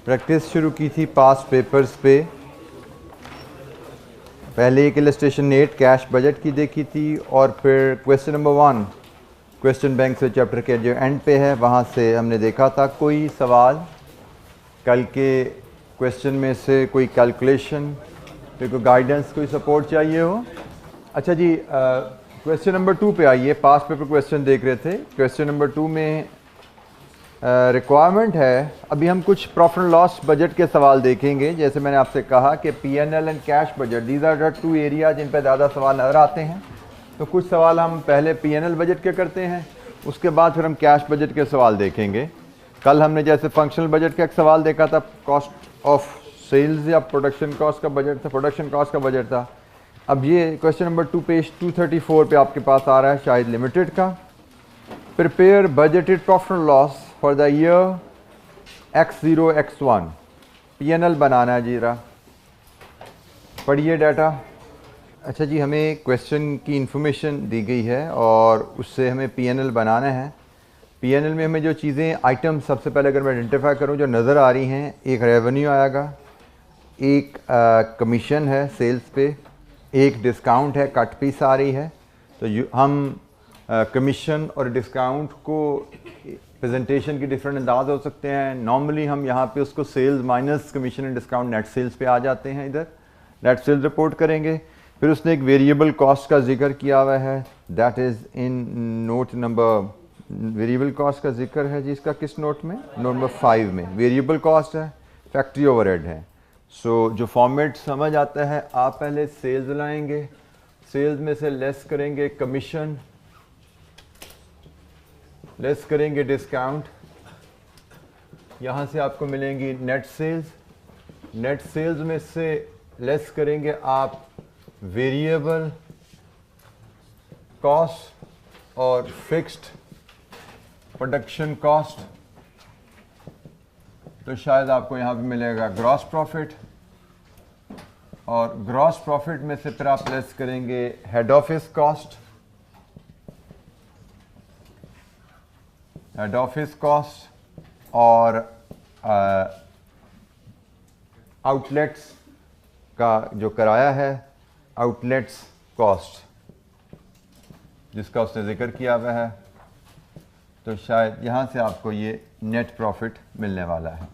Practice शुरू की थी पास्ट पेपर्स पे। पहले एक इलस्ट्रेशन 8 कैश बजट की देखी थी और फिर क्वेश्चन नंबर 1 क्वेश्चन बैंक से चैप्टर के जो एंड पे है वहाँ से हमने देखा था कोई सवाल कल के क्वेश्चन में से कोई कैलकुलेशन पे कोई गाइडेंस कोई सपोर्ट चाहिए हो। अच्छा जी, क्वेश्चन नंबर 2 पे आइए। पास्ट पेपर क्वेश्चन देख रहे थे। क्वेश्चन नंबर 2 में रिक्वायरमेंट है, अभी हम कुछ प्रॉफिट एंड लॉस बजट के सवाल देखेंगे। जैसे मैंने आपसे कहा कि PNL and cash budget, these are the 2 area जिन पर ज़्यादा सवाल नज़र आते हैं। तो कुछ सवाल हम पहले पीएनएल बजट के करते हैं, उसके बाद फिर हम कैश बजट के सवाल देखेंगे। कल हमने जैसे फंक्शनल बजट का एक सवाल देखा था, कॉस्ट ऑफ सेल्स या प्रोडक्शन कॉस्ट का बजट था, प्रोडक्शन कॉस्ट का बजट था। अब ये क्वेश्चन नंबर 2 पेज 234 पे आपके पास आ रहा है शाहिद लिमिटेड का। Prepare budgeted profit and loss for the year X0 X1। पीएनएल बनाना है जीरा, पढ़िए डाटा। अच्छा जी, हमें क्वेश्चन की इन्फॉर्मेशन दी गई है और उससे हमें पीएनएल बनाना है। पीएनएल में हमें जो चीज़ें आइटम सबसे पहले अगर मैं आइडेंटिफाई करूं जो नज़र आ रही हैं, एक रेवेन्यू आएगा, एक कमीशन है सेल्स पे, एक डिस्काउंट है, कट पीस आ रही है। तो हम कमीशन और डिस्काउंट को प्रेजेंटेशन के डिफरेंट अंदाज हो सकते हैं। नॉर्मली हम यहाँ पे उसको sales minus commission and discount net sales पे आ जाते हैं। इधर नेट सेल्स रिपोर्ट करेंगे। फिर उसने एक वेरिएबल कॉस्ट का जिक्र किया हुआ है, that is in note number, variable cost का जिक्र है जी इसका किस नोट में, नोट नंबर 5 में वेरिएबल कॉस्ट है, फैक्ट्री ओवरहेड है। सो जो फॉर्मेट समझ आता है, आप पहले सेल्स लाएंगे, सेल्स में से लेस करेंगे कमीशन, लेस करेंगे डिस्काउंट, यहाँ से आपको मिलेंगी नेट सेल्स, नेट सेल्स में से लेस करेंगे आप वेरिएबल कॉस्ट और फिक्स्ड प्रोडक्शन कॉस्ट। तो शायद आपको यहाँ पे मिलेगा ग्रॉस प्रॉफिट, और ग्रॉस प्रॉफिट में से फिर आप लेस करेंगे head office cost, head office cost और आउटलेट्स का जो किराया है, आउटलेट्स कॉस्ट जिसका उसने जिक्र किया हुआ है। तो शायद यहाँ से आपको ये नेट प्रॉफिट मिलने वाला है।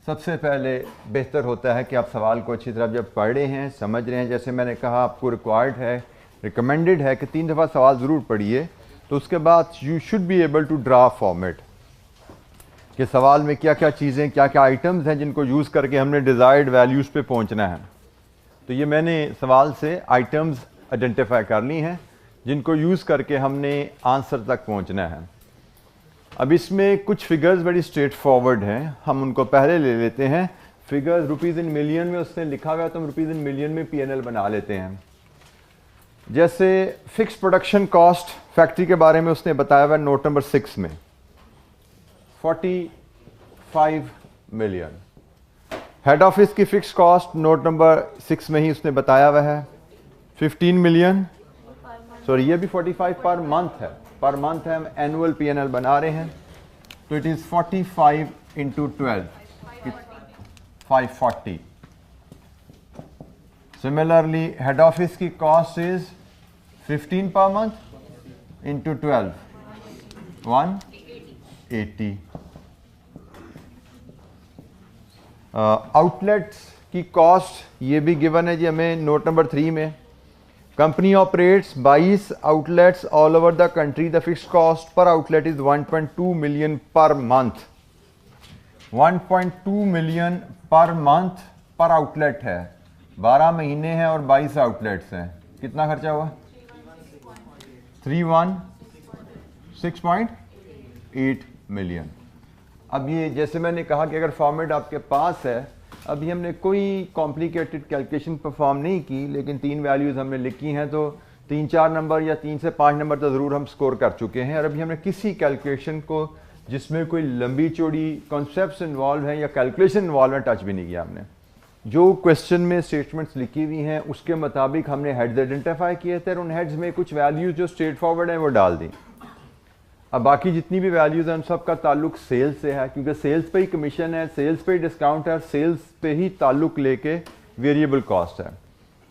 सबसे पहले बेहतर होता है कि आप सवाल को अच्छी तरह जब पढ़ रहे हैं, समझ रहे हैं, जैसे मैंने कहा आपको रिक्वायर्ड है, रिकमेंडेड है कि 3 दफ़ा सवाल ज़रूर पढ़िए। तो उसके बाद you should be able to draw format कि सवाल में क्या क्या चीज़ें, क्या क्या आइटम्स हैं जिनको यूज़ करके हमने डिज़ायर्ड वैल्यूज़ पे पहुंचना है। तो ये मैंने सवाल से आइटम्स आइडेंटिफाई कर ली हैं जिनको यूज़ करके हमने आंसर तक पहुंचना है। अब इसमें कुछ फिगर्स बड़ी स्ट्रेट फॉरवर्ड हैं, हम उनको पहले ले लेते हैं। फिगर्स रुपीज़ इन मिलियन में उसने लिखा हुआ है, तो हम रुपीज़ इन मिलियन में पीएनएल बना लेते हैं। जैसे फिक्स प्रोडक्शन कॉस्ट फैक्ट्री के बारे में उसने बताया हुआ नोट नंबर 6 में 45 मिलियन। हेड ऑफिस की फिक्स कॉस्ट नोट नंबर 6 में ही उसने बताया हुआ है 15 मिलियन। सॉरी, ये भी 45 पर मंथ है, पर मंथ है, हम एनुअल पीएनएल बना रहे हैं। तो it is 45 into 12, 540। Similarly, head office की cost is 15 per month into 12, 180। Outlets की cost ये भी given है जी हमें नोट नंबर 3 में। Company operates 22 outlets all over the country. The fixed cost per outlet is 1.2 million per month. 1.2 million per month per outlet है। 12 महीने हैं और 22 आउटलेट्स हैं। कितना खर्चा हुआ? 316.8 मिलियन। अब ये जैसे मैंने कहा कि अगर फॉर्मेट आपके पास है, अभी हमने कोई कॉम्प्लिकेटेड कैलकुलेशन परफॉर्म नहीं की, लेकिन 3 वैल्यूज़ हमने लिखी हैं, तो 3-4 नंबर या 3 से 5 नंबर तो ज़रूर हम स्कोर कर चुके हैं। और अभी हमने किसी कैलकुलेशन को जिसमें कोई लंबी चौड़ी कॉन्सेप्ट्स इन्वॉल्व हैं या कैलकुलेशन इन्वॉल्व है टच भी नहीं किया हमने। जो क्वेश्चन में स्टेटमेंट्स लिखी हुई हैं उसके मुताबिक हमने हेड्स आइडेंटिफाई किए थे और उन हेड्स में कुछ वैल्यूज जो स्ट्रेट फॉरवर्ड हैं वो डाल दी। अब बाकी जितनी भी वैल्यूज़ हैं उन सब का ताल्लुक सेल्स से है, क्योंकि सेल्स पे ही कमीशन है, सेल्स पे ही डिस्काउंट है, सेल्स पे ही ताल्लुक लेके वेरिएबल कॉस्ट है।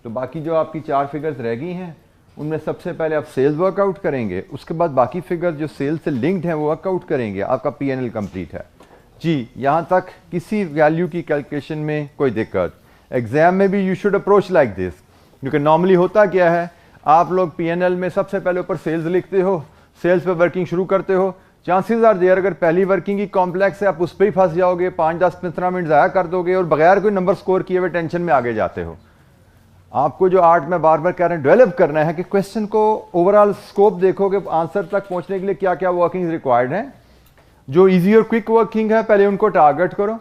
तो बाकी जो आपकी 4 फिगर्स रह गई हैं उनमें सबसे पहले आप सेल्स वर्कआउट करेंगे, उसके बाद बाकी फिगर जो सेल्स से लिंक्ड हैं वो वर्कआउट करेंगे, आपका P&L कंप्लीट है जी। यहाँ तक किसी वैल्यू की कैलकुलेशन में कोई दिक्कत? एग्जाम में भी you should approach like this, क्योंकि नॉर्मली होता क्या है, आप लोग P&L में सबसे पहले ऊपर सेल्स लिखते हो, सेल्स पे वर्किंग शुरू करते हो, चांसेस आर देयर अगर पहली वर्किंग ही कॉम्प्लेक्स है आप उस पर ही फंस जाओगे, 5, 10, 15 मिनट ज़ाया कर दोगे और बगैर कोई नंबर स्कोर किए हुए टेंशन में आगे जाते हो। आपको जो आर्ट में बार बार कह रहे हैं डेवलप करना है कि क्वेश्चन को ओवरऑल स्कोप देखोगे, आंसर तक पहुंचने के लिए क्या क्या वर्किंग रिक्वायर्ड है। जो इजी और क्विक वर्किंग है पहले उनको टारगेट करो,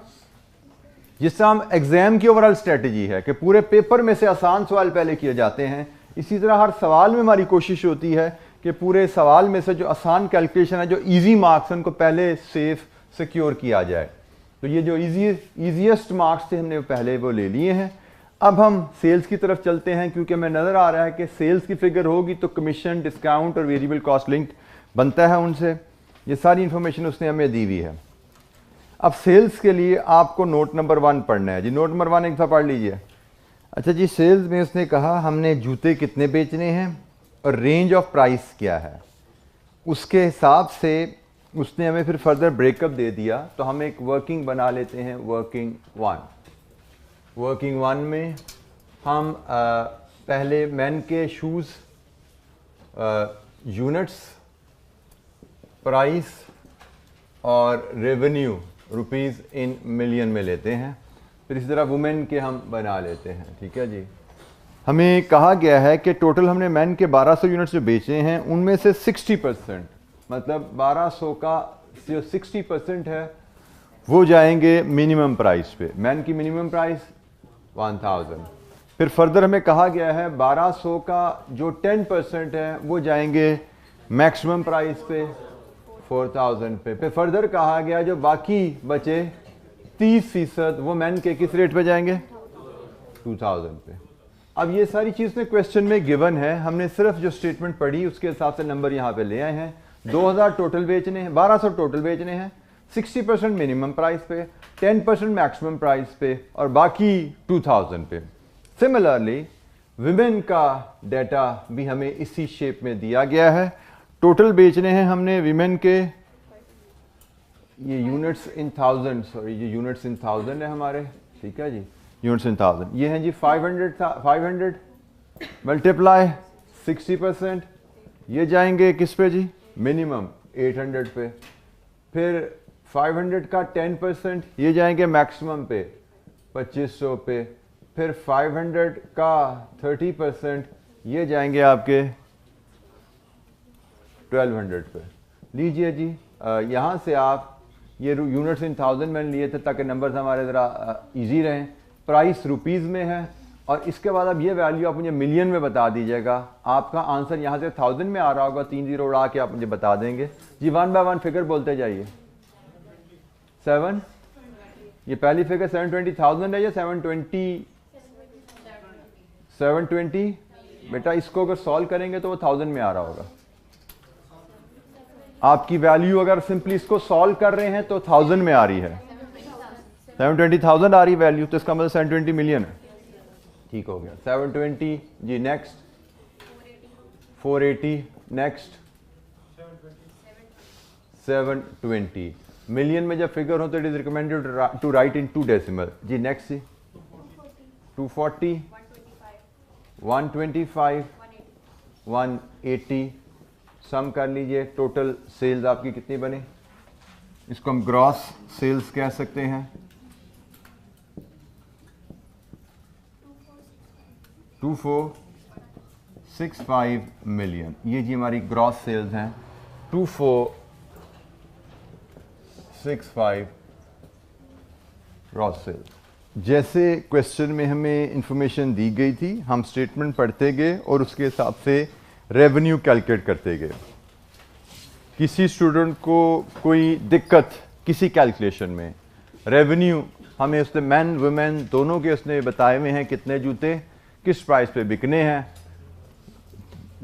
जिससे हम एग्जाम की ओवरऑल स्ट्रेटजी है कि पूरे पेपर में से आसान सवाल पहले किए जाते हैं। इसी तरह हर सवाल में हमारी कोशिश होती है कि पूरे सवाल में से जो आसान कैलकुलेशन है, जो इजी मार्क्स हैं, उनको पहले सेफ सिक्योर किया जाए। तो ये जो इजीएस्ट मार्क्स थे हमने पहले वो ले लिए हैं। अब हम सेल्स की तरफ चलते हैं, क्योंकि हमें नज़र आ रहा है कि सेल्स की फिगर होगी तो कमीशन, डिस्काउंट और वेरिएबल कॉस्ट लिंक्ड बनता है उनसे। ये सारी इंफॉर्मेशन उसने हमें दी हुई है। अब सेल्स के लिए आपको नोट नंबर 1 पढ़ना है जी। नोट नंबर 1 एक दफ़ा पढ़ लीजिए। अच्छा जी, सेल्स में उसने कहा हमने जूते कितने बेचने हैं और रेंज ऑफ प्राइस क्या है, उसके हिसाब से उसने हमें फिर फर्दर ब्रेकअप दे दिया। तो हम एक वर्किंग बना लेते हैं, वर्किंग 1। वर्किंग 1 में हम पहले मैन के शूज़ यूनिट्स, प्राइस और रेवेन्यू रुपीज़ इन मिलियन में लेते हैं। फिर इसी तरह वुमेन के हम बना लेते हैं। ठीक है जी। हमें कहा गया है कि टोटल हमने मैन के 1200 यूनिट्स जो बेचे हैं उनमें से 60%, मतलब 1200 का जो 60% है वो जाएंगे मिनिमम प्राइस पे। मैन की मिनिमम प्राइस 1000। फिर फर्दर हमें कहा गया है 1200 का जो 10% है वो जाएंगे मैक्सिमम प्राइस पे 4000 पे। फिर फर्दर कहा गया जो बाकी बचे 30% वो मैन के किस रेट पे जाएंगे, 2000 पे। अब ये सारी चीज़ में क्वेश्चन में गिवन है, हमने सिर्फ जो स्टेटमेंट पढ़ी उसके हिसाब से नंबर यहाँ पे ले आए हैं। 2000 टोटल बेचने हैं, 1200 टोटल बेचने हैं, 60% मिनिमम प्राइस पे, 10% मैक्सिमम प्राइस पे और बाकी 2000 पे। सिमिलरली विमेन का डाटा भी हमें इसी शेप में दिया गया है। टोटल बेचने हैं हमने विमेन के, ये यूनिट्स इन थाउजेंड, सॉरी ये यूनिट्स इन थाउजेंड है हमारे। ठीक है जी, यूनिट्स इन थाउजेंड। ये हैं जी 500 मल्टीप्लाई 60%, ये जाएंगे किस पे जी, मिनिमम 800 पे। फिर 500 का 10% ये जाएंगे मैक्सिमम पे 2500 पे। फिर 500 का 30% ये जाएंगे आपके 1200 पे। लीजिए जी, यहाँ से आप ये यूनिट्स इन थाउजेंड मैंने लिए थे ताकि नंबर्स हमारे ज़रा इजी रहें। प्राइस रुपीज़ में है और इसके बाद अब ये वैल्यू आप मुझे मिलियन में बता दीजिएगा। आपका आंसर यहाँ से 1000 में आ रहा होगा, 3 0 उड़ा के आप मुझे बता देंगे जी। 1 बाय 1 फिगर बोलते जाइए। 7, ये पहली फिगर 720,000 है या 720? बेटा इसको अगर सॉल्व करेंगे तो वो 1000 में आ रहा होगा। आपकी वैल्यू अगर सिंपली इसको सॉल्व कर रहे हैं तो 1000 में आ रही है, 720,000 आ रही वैल्यू, तो इसका मतलब 720 मिलियन है। ठीक हो गया। 720 जी। Next 480, next 720। मिलियन में जब फिगर हो तो it is recommended to write in 2 decimal जी। नेक्स्ट जी 240, 125, 180। सम कर लीजिए, टोटल सेल्स आपकी कितनी बनी, इसको हम ग्रॉस सेल्स कह सकते हैं। 2465 मिलियन, ये जी हमारी ग्रॉस सेल्स हैं। 2465 ग्रॉस सेल्स। जैसे क्वेश्चन में हमें इंफॉर्मेशन दी गई थी, हम स्टेटमेंट पढ़ते गए और उसके हिसाब से रेवेन्यू कैलकुलेट करते गए। किसी स्टूडेंट को कोई दिक्कत किसी कैलकुलेशन में, रेवेन्यू हमें उसने मैन वुमेन दोनों के उसने बताए हुए हैं कितने जूते किस प्राइस पे बिकने हैं।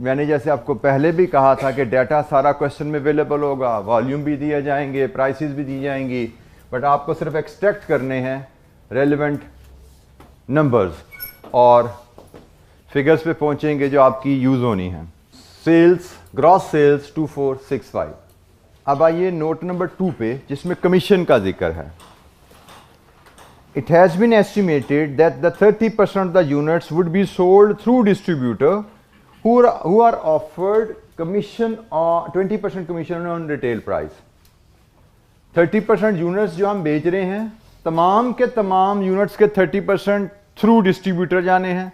मैंने जैसे आपको पहले भी कहा था कि डाटा सारा क्वेश्चन में अवेलेबल होगा, वॉल्यूम भी दिए जाएंगे, प्राइसेस भी दी जाएंगी, बट आपको सिर्फ एक्सट्रैक्ट करने हैं रेलेवेंट नंबर्स और फिगर्स पे पहुंचेंगे जो आपकी यूज़ होनी है। Sales, gross sales 2465। अब आइए नोट नंबर 2 पे जिसमें कमीशन का जिक्र है। It has been estimated that the 30% of the units would be sold through distributor who are offered commission or 20% commission on retail price. 30% units जो हम बेच रहे हैं, तमाम के तमाम यूनिट्स के 30% थ्रू डिस्ट्रीब्यूटर जाने हैं।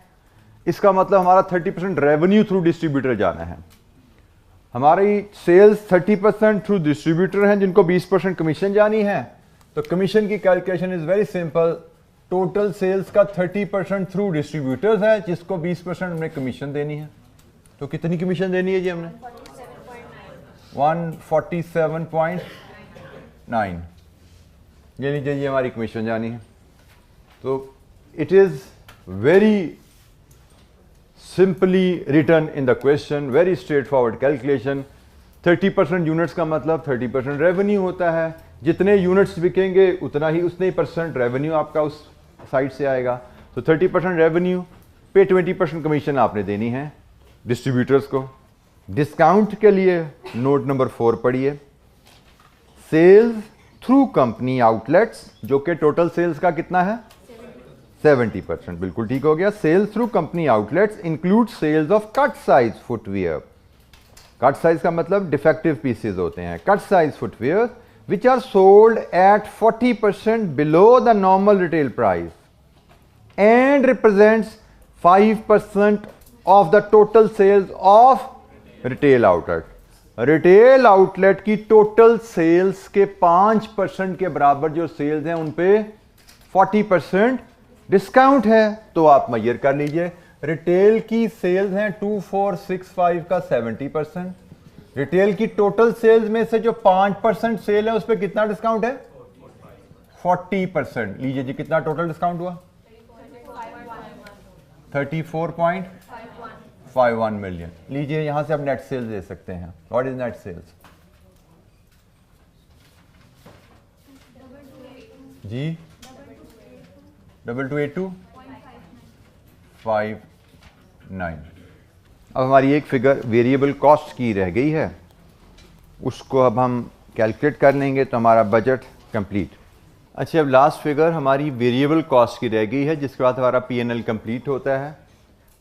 इसका मतलब हमारा 30% रेवेन्यू थ्रू डिस्ट्रीब्यूटर जाना है। हमारी सेल्स 30% थ्रू डिस्ट्रीब्यूटर हैं जिनको 20% कमीशन जानी है। तो कमीशन की calculation is very simple. Total sales का 30% थ्रू डिस्ट्रीब्यूटर्स है जिसको 20% हमने कमीशन देनी है। तो कितनी कमीशन देनी है जी हमने? 147.9। ये लीजिए, ये हमारी कमीशन जानी है। तो it is very simply written in the question, very straightforward calculation. 30% units का मतलब 30% रेवेन्यू होता है। जितने यूनिट्स बिकेंगे उतना ही उतने % रेवेन्यू आपका उस साइड से आएगा। तो 30% रेवेन्यू पे 20% कमीशन आपने देनी है डिस्ट्रीब्यूटर्स को। डिस्काउंट के लिए नोट नंबर 4 पढ़िए। सेल्स थ्रू कंपनी आउटलेट्स, जो कि टोटल सेल्स का कितना है? 70%। बिल्कुल ठीक हो गया। Sales through company outlets include sales of cut size footwear. Cut size का मतलब डिफेक्टिव पीसेस होते हैं। Cut size footwear which are sold at 40% below the normal retail price and represents 5% of the total sales of retail outlet. Retail outlet की total sales के 5% के बराबर जो sales हैं उन पे 40% डिस्काउंट है। तो आप मेजर कर लीजिए। रिटेल की सेल्स हैं 2465 का 70%। रिटेल की टोटल सेल्स में से जो 5% सेल है उस पर कितना डिस्काउंट है? 40%। लीजिए जी, कितना टोटल डिस्काउंट हुआ? 34.51 मिलियन। लीजिए, यहां से आप नेट सेल्स दे सकते हैं। व्हाट इज नेट सेल्स जी? 2282.59। अब हमारी एक फिगर वेरिएबल कॉस्ट की रह गई है, उसको अब हम कैलकुलेट कर लेंगे तो हमारा बजट कंप्लीट। अच्छा, अब लास्ट फिगर हमारी वेरिएबल कॉस्ट की रह गई है, जिसके बाद हमारा P&L कंप्लीट होता है।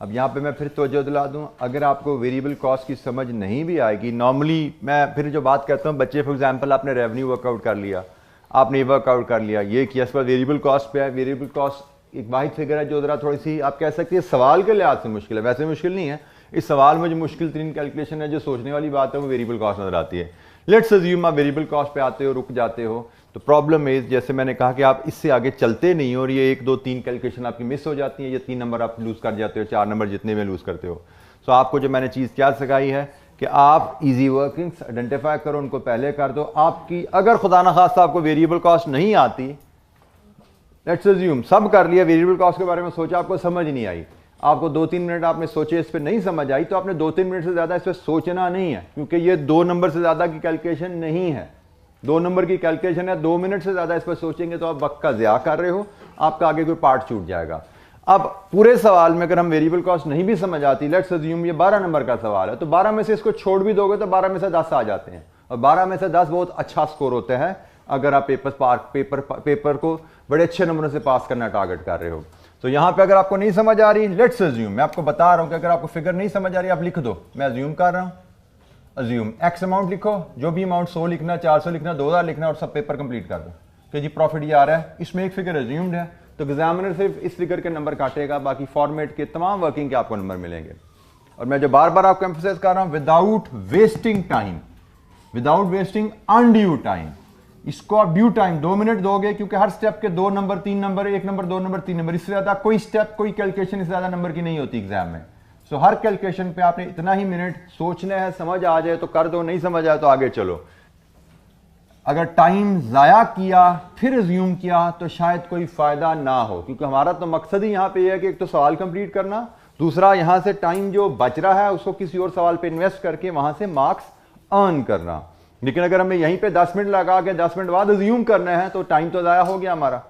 अब यहाँ पे मैं फिर तवज्जो दिला दूँ, अगर आपको वेरिएबल कॉस्ट की समझ नहीं भी आएगी, नॉर्मली मैं फिर जो बात करता हूँ, बच्चे फॉर एग्जांपल आपने रेवेन्यू वर्कआउट कर लिया, आपने वर्कआउट कर लिया, ये किया, इसके बाद वेरिएबल कॉस्ट पे है। वेरिएबल कॉस्ट एक वाहिद फिगर है जो ज़रा थोड़ी सी आप कह सकते हैं सवाल के लिहाज से मुश्किल है। वैसे मुश्किल नहीं है, इस सवाल में जो मुश्किल तरीन कैलकुलेशन है, जो सोचने वाली बात है, वो वेरिएबल कॉस्ट नजर आती है। लेट्स अज्यूम आप वेरिएबल कॉस्ट पे आते हो, रुक जाते हो, तो प्रॉब्लम इज, जैसे मैंने कहा कि आप इससे आगे चलते नहीं हो और ये 1 2 3 कैलकुलेशन आपकी मिस हो जाती है, ये 3 नंबर आप लूज कर जाते हो, 4 नंबर जितने में लूज करते हो। तो आपको जो मैंने चीज़ क्या सिखाई है कि आप इजी वर्किंग्स आइडेंटिफाई करो, उनको पहले कर दो। आपकी अगर खुदा न खास्ता आपको वेरिएबल कॉस्ट नहीं आती, लेट्स अज्यूम सब कर लिया, वेरिएबल कॉस्ट के बारे में सोचा, आपको समझ नहीं आई, आपको 2-3 मिनट आपने सोचे, इस पर नहीं समझ आई, तो आपने 2-3 मिनट से ज़्यादा इस पर सोचना नहीं है, क्योंकि ये 2 नंबर से ज़्यादा की कैलकुलेशन नहीं है। 2 नंबर की कैलकुलेशन है, 2 मिनट से ज़्यादा इस पर सोचेंगे तो आप वक्त का ज़िया कर रहे हो, आपका आगे कोई पार्ट छूट जाएगा। अब पूरे सवाल में अगर हम वेरिएबल कॉस्ट नहीं भी समझ आती, लेट्स अज्यूम ये 12 नंबर का सवाल है, तो 12 में से इसको छोड़ भी दोगे तो 12 में से 10 आ जाते हैं, और 12 में से 10 बहुत अच्छा स्कोर होता है अगर आप पेपर को बड़े अच्छे नंबरों से पास करना टारगेट कर रहे हो। तो यहां पे अगर आपको नहीं समझ आ रही, लेट्स अज्यूम, मैं आपको बता रहा हूं कि अगर आपको फिगर नहीं समझ आ रही, आप लिख दो, मैं अज्यूम कर रहा हूं, अज्यूम एक्स अमाउंट लिखो, जो भी अमाउंट 100 लिखना, 400 लिखना, 2000 लिखना, और सब पेपर कंप्लीट कर दो कि जी प्रॉफिट ये आ रहा है, इसमें एक फिगर अज्यूम्ड है, तो एग्जामिनर सिर्फ इस फिगर के नंबर काटेगा, बाकी फॉर्मेट के तमाम वर्किंग के आपको नंबर मिलेंगे। और मैं जो बार बार आपको एम्फसाइज कर रहा हूं, without wasting time, without wasting undue time, इसको आप ड्यू टाइम 2 मिनट दोगे, क्योंकि हर स्टेप के 2 number 3 number, 1 number 2 number 3 number, इससे ज्यादा कोई स्टेप, कोई कैलकुलेशन इससे ज्यादा नंबर की नहीं होती एग्जाम में। सो हर कैलकुलेशन पे आपने इतना ही मिनट सोचना है, समझ आ जाए तो कर दो, नहीं समझ आए तो आगे चलो। अगर टाइम जाया किया फिर अज्यूम किया तो शायद कोई फायदा ना हो, क्योंकि हमारा तो मकसद ही यहां पे है कि एक तो सवाल कंप्लीट करना, दूसरा, यहाँ से टाइम जो बच रहा है उसको किसी और सवाल पे इन्वेस्ट करके वहाँ से मार्क्स अर्न करना। लेकिन अगर हमें यहीं पे 10 मिनट लगा के 10 मिनट बाद अज्यूम करना है तो टाइम तो ज़ाया हो गया हमारा,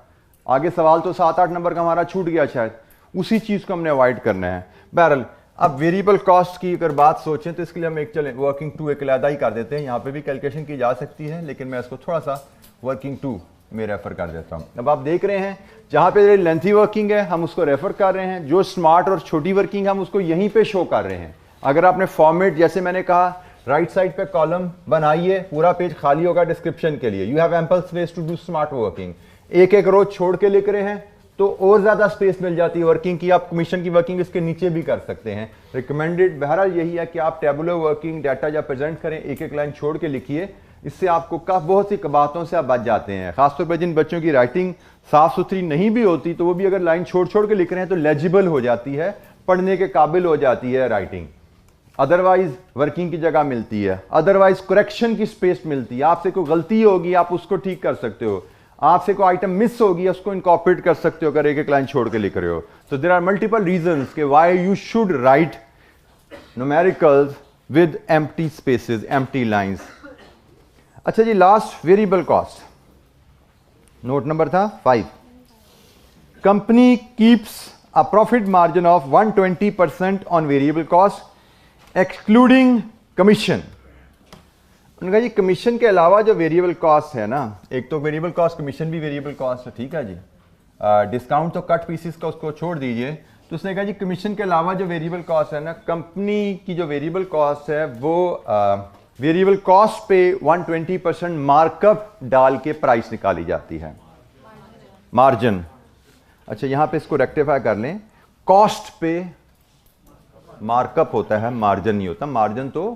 आगे सवाल तो 7-8 नंबर का हमारा छूट गया शायद। उसी चीज़ को हमने अवॉइड करना है। बहरहाल अब वेरिएबल कॉस्ट की अगर बात सोचें तो इसके लिए हम एक चलें वर्किंग टू एक अलहदा ही कर देते हैं। यहाँ पे भी कैलकुलेशन की जा सकती है लेकिन मैं इसको थोड़ा सा वर्किंग टू में रेफर कर देता हूँ। अब आप देख रहे हैं जहाँ पे लेंथी वर्किंग है हम उसको रेफर कर रहे हैं, जो स्मार्ट और छोटी वर्किंग हम उसको यहीं पे शो कर रहे हैं। अगर आपने फॉर्मेट जैसे मैंने कहा राइट साइड पे कॉलम बनाइए, पूरा पेज खाली होगा डिस्क्रिप्शन के लिए। You have ample space to do smart working. एक एक रो छोड़ के लिख रहे हैं तो और ज्यादा स्पेस मिल जाती है वर्किंग की। आप कमीशन की वर्किंग इसके नीचे भी कर सकते हैं। रिकमेंडेड बहरहाल यही है कि आप टेबुलर वर्किंग डाटा जब प्रेजेंट करें एक एक लाइन छोड़ के लिखिए, इससे आपको बहुत सी कबातों से आप बच जाते हैं। खासतौर पर जिन बच्चों की राइटिंग साफ सुथरी नहीं भी होती तो वो भी अगर लाइन छोड़ छोड़ के लिख रहे हैं तो लेजिबल हो जाती है, पढ़ने के काबिल हो जाती है राइटिंग। अदरवाइज वर्किंग की जगह मिलती है, अदरवाइज करेक्शन की स्पेस मिलती है। आपसे कोई गलती होगी आप उसको ठीक कर सकते हो, आपसे कोई आइटम मिस होगी उसको इनकॉर्पोरेट कर सकते हो अगर एक एक लाइन छोड़ के लिख रहे हो। तो देयर आर मल्टीपल रीजंस के why you should write numericals with empty spaces, empty lines. अच्छा जी, last variable cost, note number था 5। Company keeps a profit margin of 120% on variable cost excluding commission. उनका जी कमीशन के अलावा जो variable cost है ना, एक तो वेरिएबल कॉस्ट कमीशन भी वेरिएबल कॉस्ट है, ठीक है जी। डिस्काउंट तो कट पीसेस का उसको छोड़ दीजिए। तो उसने कहा जी कमीशन के अलावा जो वेरिएबल कॉस्ट है ना, कंपनी की जो वेरिएबल कॉस्ट है वो वेरिएबल कॉस्ट पे 120% मार्कअप डाल के प्राइस निकाली जाती है, मार्जिन। अच्छा यहाँ पे इसको रेक्टिफाई कर लें, कॉस्ट पे मार्कअप होता है, मार्जिन नहीं होता। मार्जिन तो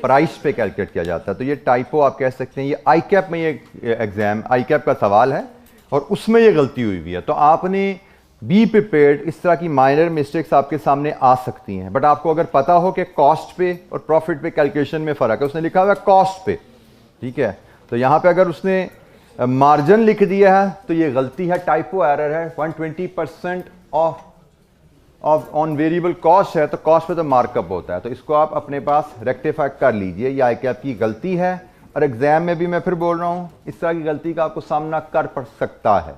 प्राइस पे कैलकुलेट किया जाता है। तो ये टाइपो आप कह सकते हैं, ये आईकैप में ये एग्जाम आईकैप का सवाल है और उसमें ये गलती हुई हुई है। तो आपने बी प्रिपेयर्ड, इस तरह की माइनर मिस्टेक्स आपके सामने आ सकती हैं। बट आपको अगर पता हो कि कॉस्ट पे और प्रॉफिट पे कैलकुलेशन में फ़र्क है, उसने लिखा हुआ है कॉस्ट पे, ठीक है। तो यहाँ पे अगर उसने मार्जिन लिख दिया है तो ये गलती है, टाइपो एरर है। 120% ऑफ ऑन वेरिएबल कॉस्ट है तो कॉस्ट पे तो मार्कअप होता है। तो इसको आप अपने पास रेक्टिफाई कर लीजिए, ये आईकैप की गलती है। और एग्जाम में भी मैं फिर बोल रहा हूँ इस तरह की गलती का आपको सामना कर पड़ सकता है,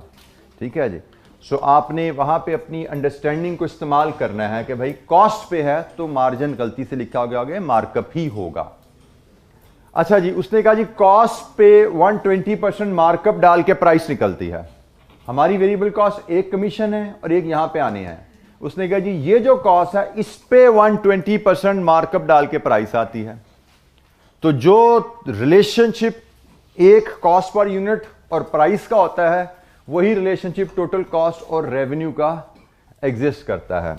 ठीक है जी। सो आपने वहाँ पे अपनी अंडरस्टैंडिंग को इस्तेमाल करना है कि भाई कॉस्ट पे है तो मार्जिन गलती से लिखा गया मार्कअप ही होगा। अच्छा जी, उसने कहा जी कॉस्ट पे 120% मार्कअप डाल के प्राइस निकलती है। हमारी वेरिएबल कॉस्ट एक कमीशन है और एक यहाँ पे आने हैं। उसने कहा जी ये जो कॉस्ट है इस पे 120% मार्कअप डाल के प्राइस आती है। तो जो रिलेशनशिप एक कॉस्ट पर यूनिट और प्राइस का होता है वही रिलेशनशिप टोटल कॉस्ट और रेवेन्यू का एग्जिस्ट करता है।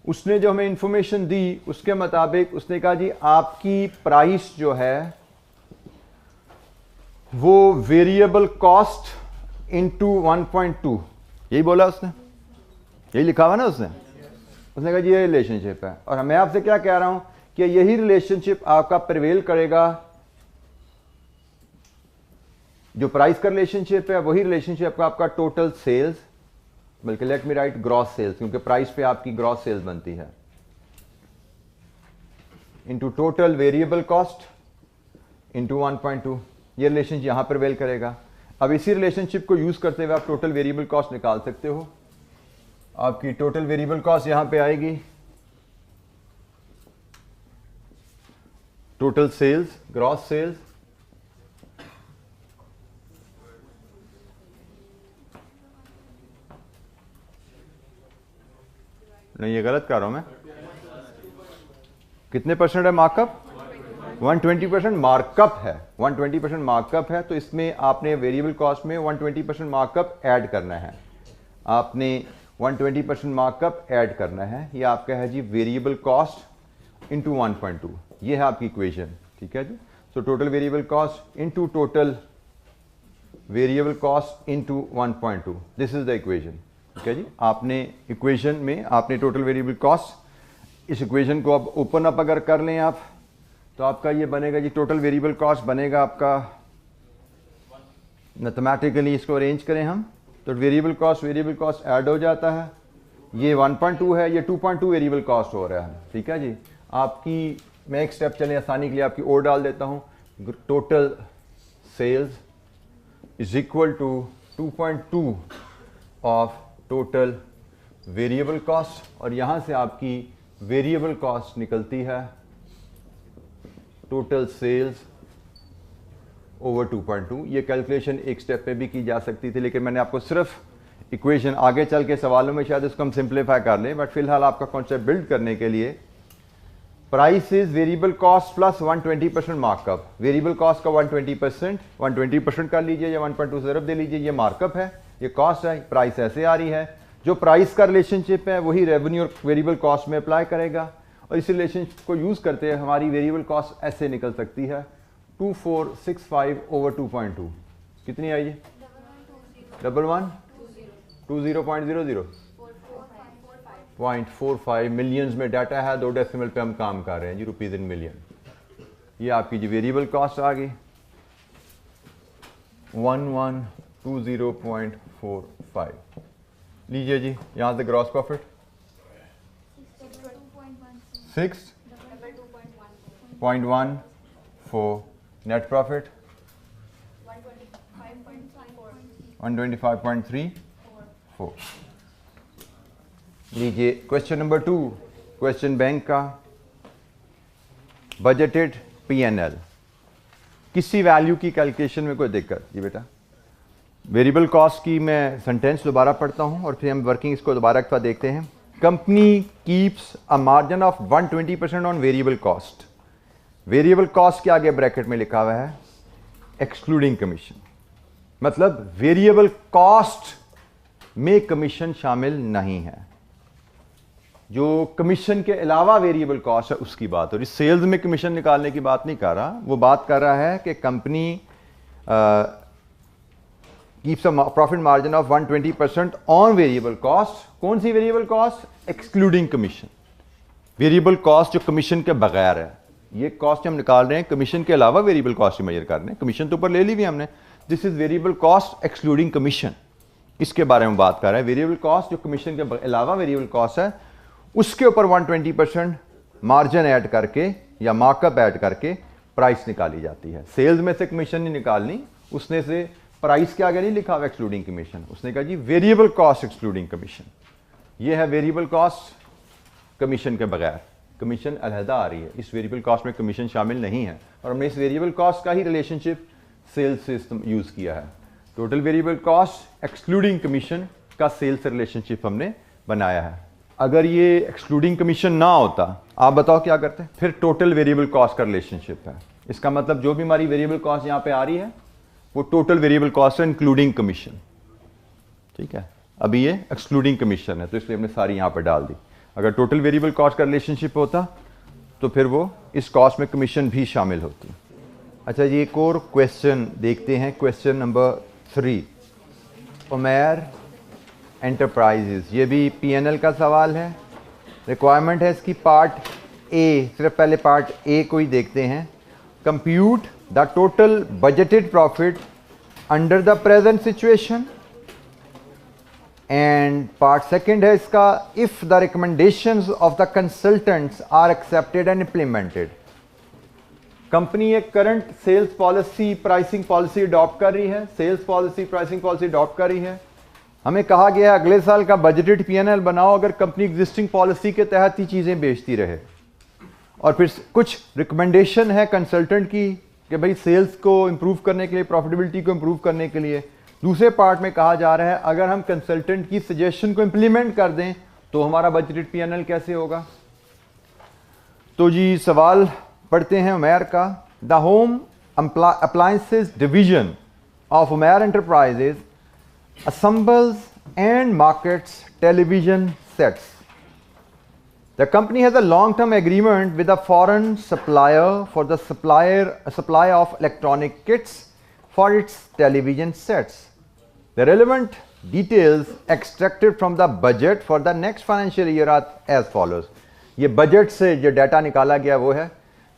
उसने जो हमें इंफॉर्मेशन दी उसके मुताबिक उसने कहा जी आपकी प्राइस जो है वो वेरिएबल कॉस्ट इंटू 1.2, यही बोला उसने, यही लिखा हुआ ना उसने कहा जी ये रिलेशनशिप है। और मैं आपसे क्या कह रहा हूं कि यही रिलेशनशिप आपका प्रिवेल करेगा, जो प्राइस का रिलेशनशिप है वही रिलेशनशिप आपका टोटल सेल्स, बल्कि let me write gross sales, क्योंकि प्राइस पे आपकी ग्रॉस सेल्स बनती है, into total variable cost into 1.2। ये रिलेशनशिप यहां प्रिवेल करेगा। अब इसी रिलेशनशिप को यूज करते हुए आप टोटल वेरिएबल कॉस्ट निकाल सकते हो। आपकी टोटल वेरिएबल कॉस्ट यहां पे आएगी टोटल सेल्स, ग्रॉस सेल्स नहीं, ये गलत कर रहा हूं मैं। कितने परसेंट है मार्कअप? 120% मार्कअप है, 120% मार्कअप है। तो इसमें आपने वेरिएबल कॉस्ट में 120% मार्कअप ऐड करना है। आपने 120% मार्कअप ऐड करना है। ये आपका है जी वेरिएबल कॉस्ट इंटू 1.2, ये है आपकी इक्वेशन, ठीक है जी। So total variable cost into total variable cost into 1.2, this is the equation, ठीक है जी। आपने इक्वेशन में आपने टोटल वेरिएबल कॉस्ट, इस इक्वेशन को अब ओपन अप अगर कर लें आप तो आपका ये बनेगा जी टोटल वेरिएबल कॉस्ट बनेगा आपका, मैथमेटिकली इसको अरेंज करें हम तो वेरिएबल कॉस्ट ऐड हो जाता है, ये 1.2 है, ये 2.2 वेरिएबल कॉस्ट हो रहा है। ठीक है जी, आपकी मैं एक स्टेप चले आसानी के लिए आपकी और डाल देता हूँ। Total sales is equal to 2.2 of total variable cost, और यहाँ से आपकी वेरिएबल कॉस्ट निकलती है टोटल सेल्स ओवर 2.2। ये कैलकुलेशन एक स्टेप पे भी की जा सकती थी, लेकिन मैंने आपको सिर्फ इक्वेशन, आगे चल के सवालों में शायद इसको हम सिंप्लीफाई कर लें, बट फिलहाल आपका कॉन्सेप्ट बिल्ड करने के लिए price is variable cost plus 120% markup. Variable cost का 120% कर लीजिए या 1.2 से ज़रूर दे लीजिए, ये मार्कअप है, ये कॉस्ट है, प्राइस ऐसे आ रही है। जो प्राइस का रिलेशनशिप है वही रेवेन्यू और वेरिएबल कॉस्ट में अप्लाई करेगा, और इस रिलेशनशिप को यूज़ करते हैं हमारी वेरिएबल कॉस्ट ऐसे निकल सकती है 2465 ओवर 2.2। कितनी आई है? 1120.45 मिलियंस में डाटा है, 2 डेसिमल पे हम काम कर रहे हैं जी, रुपीज़ इन मिलियन। ये आपकी जी वेरिएबल कॉस्ट आ गई 1120.45। लीजिए जी, यहाँ से ग्रॉस प्रॉफिट 6.14, नेट प्रॉफिट 125.34। लीजिए क्वेश्चन नंबर 2, क्वेश्चन बैंक का। बजटेड P&L, किसी वैल्यू की कैलकुलेशन में कोई दिक्कत? जी बेटा, वेरिएबल कॉस्ट की मैं सेंटेंस दोबारा पढ़ता हूं और फिर हम वर्किंग इसको दोबारा एक बार देखते हैं। Company keeps a margin of 120% on variable cost. Variable cost के आगे ब्रैकेट में लिखा हुआ है एक्सक्लूडिंग कमीशन, मतलब वेरिएबल कॉस्ट में कमीशन शामिल नहीं है। जो कमीशन के अलावा वेरिएबल कॉस्ट है उसकी बात हो रही, सेल्स में कमीशन निकालने की बात नहीं कर रहा। वो बात कर रहा है कि company keeps a profit margin of 120% on variable cost. कौन सी variable cost? Excluding commission. Variable cost जो कमीशन के बगैर है, ये कॉस्ट हम निकाल रहे हैं कमीशन के अलावा वेरिएबल कॉस्ट मेजर कर रहे हैं। कमीशन तो ऊपर ले ली हुई हमने, this is variable cost excluding commission, इसके बारे में बात कर रहे हैं। वेरिएबल कॉस्ट जो कमीशन के अलावा वेरिएबल कॉस्ट है, उसके ऊपर 120% मार्जिन ऐड करके या मार्कअप ऐड करके प्राइस निकाली जाती है। सेल्स में से कमीशन नहीं निकालनी, उसने से प्राइस के आगे नहीं लिखा हुआ एक्सक्लूडिंग कमीशन, उसने कहा जी वेरिएबल कॉस्ट एक्सक्लूडिंग कमीशन। ये है वेरिएबल कॉस्ट कमीशन के बगैर, कमीशन अलहदा आ रही है, इस वेरिएबल कॉस्ट में कमीशन शामिल नहीं है, और हमने इस वेरिएबल कॉस्ट का ही रिलेशनशिप सेल्स से यूज किया है। Total variable cost excluding commission का सेल्स से रिलेशनशिप हमने बनाया है। अगर ये एक्सक्लूडिंग कमीशन ना होता, आप बताओ क्या करते? फिर टोटल वेरिएबल कॉस्ट का रिलेशनशिप है। इसका मतलब जो भी हमारी वेरिएबल कॉस्ट यहाँ पे आ रही है वो टोटल वेरिएबल कॉस्ट है इंक्लूडिंग कमीशन। ठीक है, अभी ये एक्सक्लूडिंग कमीशन है तो इसलिए हमने सारी यहाँ पर डाल दी। अगर टोटल वेरिएबल कॉस्ट का रिलेशनशिप होता तो फिर वो इस कॉस्ट में कमीशन भी शामिल होती। अच्छा जी, एक और क्वेश्चन देखते हैं, क्वेश्चन नंबर 3। उमैर एंटरप्राइजेज, ये भी P&L का सवाल है। रिक्वायरमेंट है इसकी पार्ट ए, सिर्फ पहले पार्ट ए को ही देखते हैं। Compute the total budgeted profit under the present situation, and part second है इसका if the recommendations of the consultants are accepted and implemented. Company एक current sales policy pricing policy adopt कर रही है, sales policy pricing policy adopt कर रही है। हमें कहा गया है अगले साल का बजटेड P&L बनाओ अगर कंपनी एग्जिस्टिंग पॉलिसी के तहत ही चीज़ें बेचती रहे। और फिर कुछ रिकमेंडेशन है कंसल्टेंट की कि भाई सेल्स को इंप्रूव करने के लिए, प्रॉफिटेबिलिटी को इंप्रूव करने के लिए। दूसरे पार्ट में कहा जा रहा है अगर हम कंसल्टेंट की सजेशन को इंप्लीमेंट कर दें तो हमारा बजटेड P&L कैसे होगा। तो जी सवाल पढ़ते हैं उमैर का। The home appliances division of Umair enterprises assembles and markets television sets. The company has a long-term agreement with a foreign supplier for the supply of electronic kits for its television sets. The relevant details extracted from the budget for the next financial year are as follows. ये budget से जो data निकाला गया वो है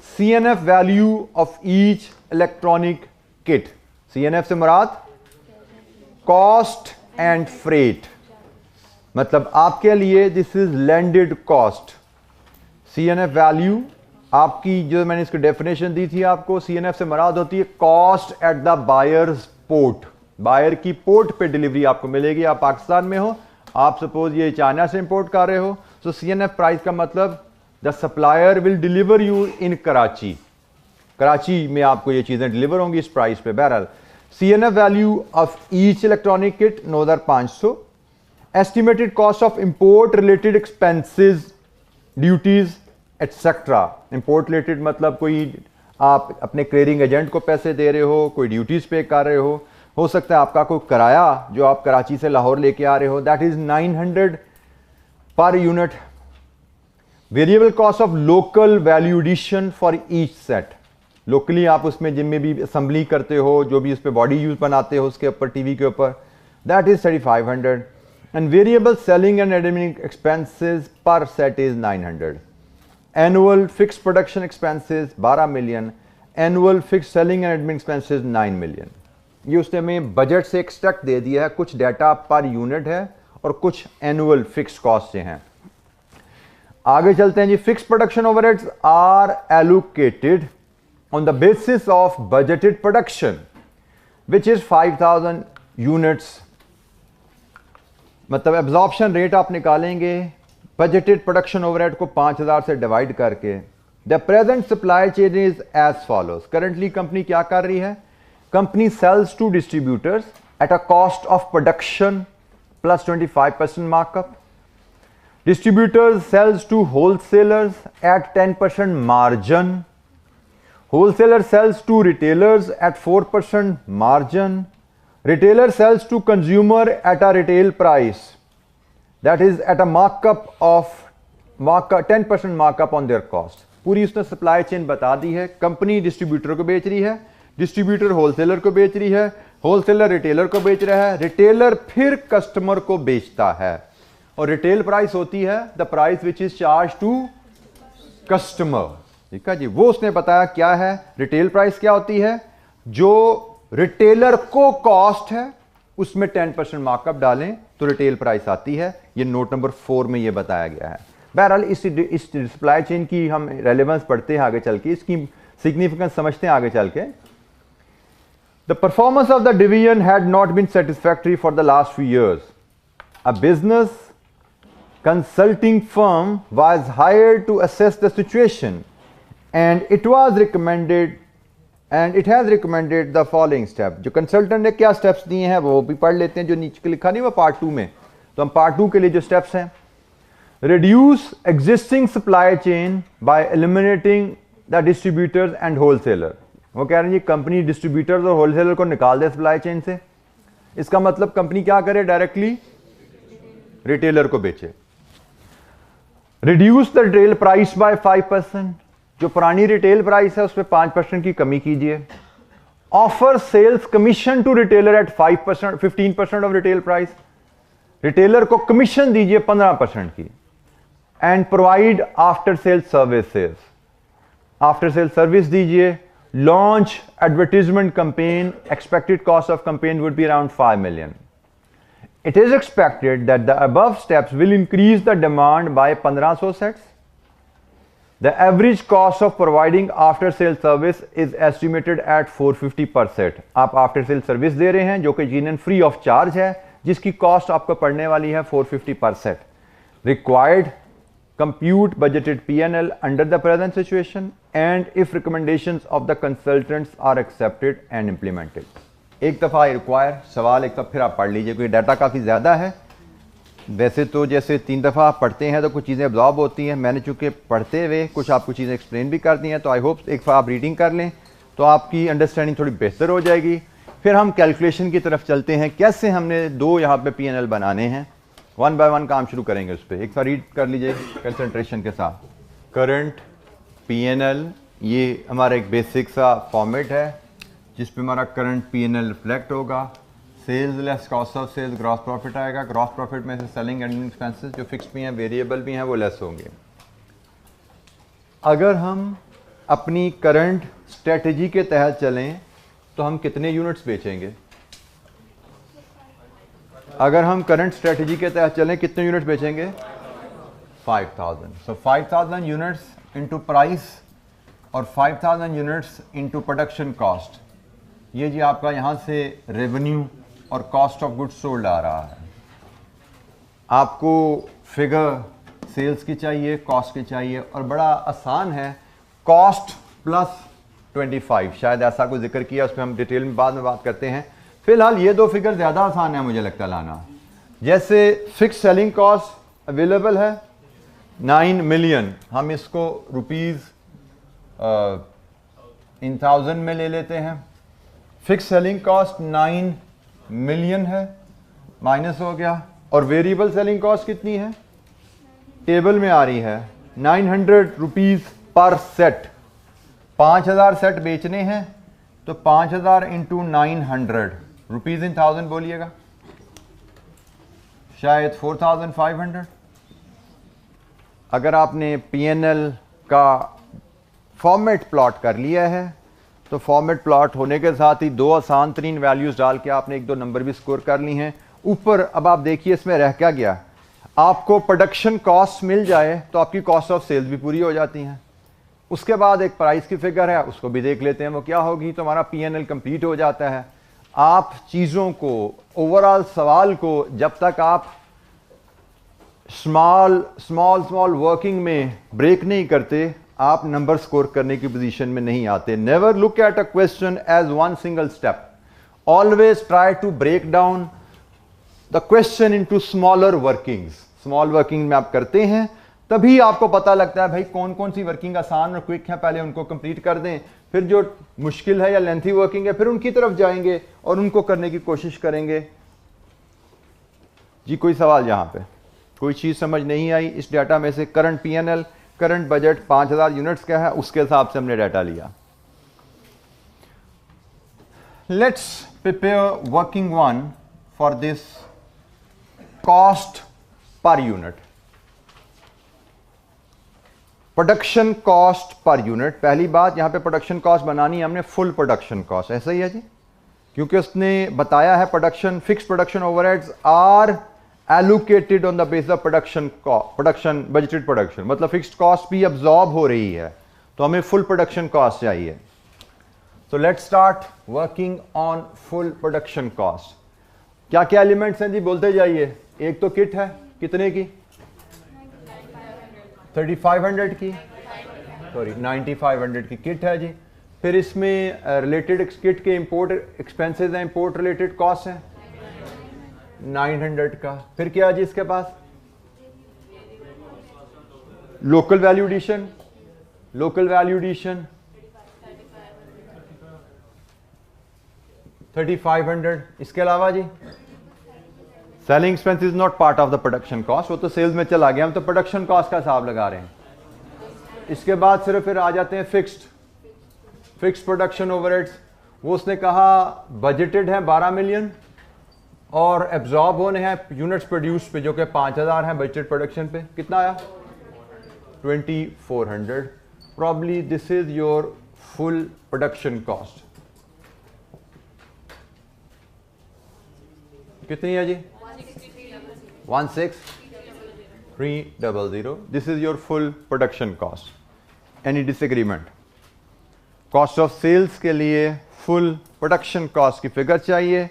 CNF value of each electronic kit. CNF से मुराद cost and freight, मतलब आपके लिए this is landed cost. CNF value आपकी, जो मैंने इसकी डेफिनेशन दी थी आपको, CNF से मुराद होती है cost at the buyer's port. Buyer की पोर्ट पे डिलीवरी आपको मिलेगी। आप पाकिस्तान में हो, आप सपोज ये चाइना से इंपोर्ट कर रहे हो, तो CNF प्राइस का मतलब the supplier will deliver you in Karachi. Karachi में आपको ये चीजें डिलीवर होंगी इस प्राइस पे। बहरहाल CNF value of each electronic kit 9500। Estimated cost of import related expenses, duties etcetera. Import related मतलब कोई आप अपने क्लियरिंग एजेंट को पैसे दे रहे हो, कोई ड्यूटीज पे कर रहे हो सकता है आपका कोई किराया जो आप कराची से लाहौर लेके आ रहे हो, that is 900 per unit. Variable cost of local value addition for each set. Locally आप उसमें जिनमें भी असेंबली करते हो, जो भी उस पर बॉडी यूज बनाते हो उसके ऊपर, टीवी के ऊपर, that is 3500। And variable selling and admin expenses per set is 900। Annual fix production expenses 12 million. Annual fix selling and admin expenses 9 million. ये उसने हमें बजट से एक्सट्रैक्ट दे दिया है। कुछ डाटा पर यूनिट है और कुछ एनुअल फिक्स कॉस्ट से हैं। आगे चलते हैं जी। Fix production overheads are allocated on the basis of budgeted production which is 5000 units. मतलब एब्जॉर्प्शन रेट आप निकालेंगे बजटेड प्रोडक्शन ओवरहेड को 5000 से डिवाइड करके। The present supply chain is as follows. Currently company क्या कर रही है? Company sells to distributors at a cost of production plus 25% markup. Distributors sells to wholesalers at 10% margin. Wholesaler sells to retailers at 4% margin. Retailer sells to consumer at a retail price. That is at a markup of 10% markup on their cost. पूरी उसने supply chain बता दी है। Company distributor को बेच रही है, distributor wholesaler को बेच रही है, होलसेलर रिटेलर को बेच रहा है, रिटेलर फिर कस्टमर को बेचता है। और रिटेल प्राइस होती है the price which is charge to customer. ठीक है जी, वो उसने बताया क्या है। रिटेल प्राइस क्या होती है? जो रिटेलर को कॉस्ट है उसमें 10% मार्कअप डालें तो रिटेल प्राइस आती है। ये नोट नंबर 4 में ये बताया गया है। बहरहाल इस सप्लाई चेन की हम रेलेवेंस पढ़ते हैं आगे चल के, इसकी सिग्निफिकेंस समझते हैं आगे चल के। The performance of the division had not been satisfactory for the last few years. A business consulting firm was hired to assess the situation and it has recommended the following step। जो consultant ने क्या steps दिए हैं वो भी पढ़ लेते हैं, जो नीचे लिखा नहीं वो पार्ट 2 में। तो हम पार्ट 2 के लिए जो स्टेप्स हैं, reduce existing supply chain by eliminating the distributors and wholesaler. वो कह रहे हैं जी कंपनी डिस्ट्रीब्यूटर्स और होलसेलर को निकाल दे सप्लाई चेन से। इसका मतलब कंपनी क्या करे? डायरेक्टली रिटेलर को बेचे। Reduce the retail price by 5%। जो पुरानी रिटेल प्राइस है उस पर 5% की कमी कीजिए। Offer sales commission to retailer at 15% of retail price. Retailer को कमीशन दीजिए 15% की। And provide after sale services. After sale service दीजिए। Launch advertisement campaign. Expected cost of campaign would be around 5 million। It is expected that the above steps will increase the demand by 1500 sets. The average cost of providing after sale service is estimated at 450 per set। आप after sale service दे रहे हैं जो कि यकीनन free of charge है, जिसकी cost आपको पड़ने वाली है 450 पर set. Required compute budgeted P&L under the present situation and if recommendations of the consultants are accepted and implemented। एक दफ़ा रिक्वायर सवाल एक दफ़ा फिर आप पढ़ लीजिए, क्योंकि डाटा काफ़ी ज़्यादा है। वैसे तो जैसे 3 दफ़ा आप पढ़ते हैं तो कुछ चीज़ें अब्जॉर्ब होती हैं। मैंने चूँकि पढ़ते हुए कुछ आपको चीज़ें एक्सप्लेन भी कर दी हैं, तो आई होप एक दफ़ा आप रीडिंग कर लें तो आपकी अंडरस्टैंडिंग थोड़ी बेहतर हो जाएगी। फिर हम कैलकुलेशन की तरफ चलते हैं, कैसे हमने 2 यहाँ पे P&L बनाने हैं। 1 बाय 1 काम शुरू करेंगे उस पर। एक बार रीड कर लीजिए कंसंट्रेशन के साथ। करंट P&L ये हमारा एक बेसिक सा फॉर्मेट है जिस पे हमारा करंट P&L रिफ्लेक्ट होगा। Sales less cost of sales gross profit आएगा। ग्रॉस प्रॉफिट में से सेलिंग एडमिन एक्सपेंसेस जो फिक्स भी हैं वेरिएबल भी हैं वो लेस होंगे। अगर हम अपनी करंट स्ट्रेटजी के तहत चलें तो हम कितने यूनिट्स बेचेंगे? अगर हम करंट स्ट्रेटजी के तहत चलें कितने यूनिट्स बेचेंगे? 5000. सो 5000 यूनिट्स इनटू प्राइस और 5000 यूनिट्स इनटू प्रोडक्शन कॉस्ट, ये जी आपका यहाँ से रेवेन्यू और कॉस्ट ऑफ गुड्स सोल्ड आ रहा है. आपको फिगर सेल्स की चाहिए, कॉस्ट की चाहिए, और बड़ा आसान है, कॉस्ट प्लस 25. शायद ऐसा कोई जिक्र किया, उस पर हम डिटेल में बाद में बात करते हैं. फिलहाल ये दो फिगर ज़्यादा आसान है मुझे लगता लाना. जैसे फिक्स सेलिंग कॉस्ट अवेलेबल है 9 मिलियन, हम इसको रुपीज़ इन थाउजेंड में ले लेते हैं. फिक्स सेलिंग कॉस्ट 9 मिलियन है, माइनस हो गया. और वेरिएबल सेलिंग कॉस्ट कितनी है? टेबल में आ रही है 900 रुपीज़ पर सेट. 5000 सेट बेचने हैं तो 5000 इंटू 900 रुपीज़ इन थाउजेंड बोलिएगा, शायद 4500. अगर आपने पीएनएल का फॉर्मेट प्लॉट कर लिया है तो फॉर्मेट प्लॉट होने के साथ ही दो आसान तरीन वैल्यूज़ डाल के आपने एक दो नंबर भी स्कोर कर ली हैं. ऊपर अब आप देखिए इसमें रह क्या गया, आपको प्रोडक्शन कॉस्ट मिल जाए तो आपकी कॉस्ट ऑफ सेल्स भी पूरी हो जाती हैं. उसके बाद एक प्राइस की फिगर है, उसको भी देख लेते हैं वो क्या होगी, तो हमारा पीएनएल कंप्लीट हो जाता है. आप चीज़ों को, ओवरऑल सवाल को जब तक आप स्मॉल वर्किंग में ब्रेक नहीं करते, आप नंबर स्कोर करने की पोजीशन में नहीं आते. Never look at a question as one single step, always try to break down the question into smaller workings. Small working में आप करते हैं तभी आपको पता लगता है भाई कौन कौन सी वर्किंग आसान और क्विक है, पहले उनको कंप्लीट कर दें, फिर जो मुश्किल है या लेंथी वर्किंग है फिर उनकी तरफ जाएंगे और उनको करने की कोशिश करेंगे. जी कोई सवाल? यहाँ पे कोई चीज़ समझ नहीं आई इस डाटा में से? Current PNL, current budget 5000 units का है, उसके हिसाब से हमने डाटा लिया. Let's prepare working one for this cost per unit. Production cost per unit. पहली बात, यहां पे प्रोडक्शन कॉस्ट बनानी है हमने फुल प्रोडक्शन कॉस्ट, ऐसा ही है जी, क्योंकि उसने बताया है production fix production overheads are allocated on the base of production budgeted production, मतलब फिक्स्ड कॉस्ट भी अब्जॉर्ब हो रही है, तो हमें फुल प्रोडक्शन कॉस्ट चाहिए. So let's start working on full production cost. क्या क्या एलिमेंट्स हैं जी, बोलते जाइए. एक तो किट है, कितने की? 3500 की, सॉरी 9500 की किट है जी. फिर इसमें रिलेटेड किट के इंपोर्ट एक्सपेंसेस हैं, इंपोर्ट रिलेटेड कॉस्ट हैं 900 का. फिर क्या है जी इसके पास? Local value addition, local value addition 3500. इसके अलावा जी selling expense is not part of the production cost, वो तो सेल्स में चला गया, हम तो प्रोडक्शन कॉस्ट का हिसाब लगा रहे हैं. इसके बाद सिर्फ फिर आ जाते हैं फिक्स्ड प्रोडक्शन ओवरहेड्स. वो उसने कहा बजटेड है 12 मिलियन और एब्जॉर्ब होने हैं यूनिट्स प्रोड्यूस पे जो कि 5000 हैं बजटेड प्रोडक्शन पे. कितना आया? 2400. Probably this is your full production cost. कितनी है जी? 16300. This is your full production cost. Any disagreement? Cost of sales के लिए full production cost की फिगर चाहिए.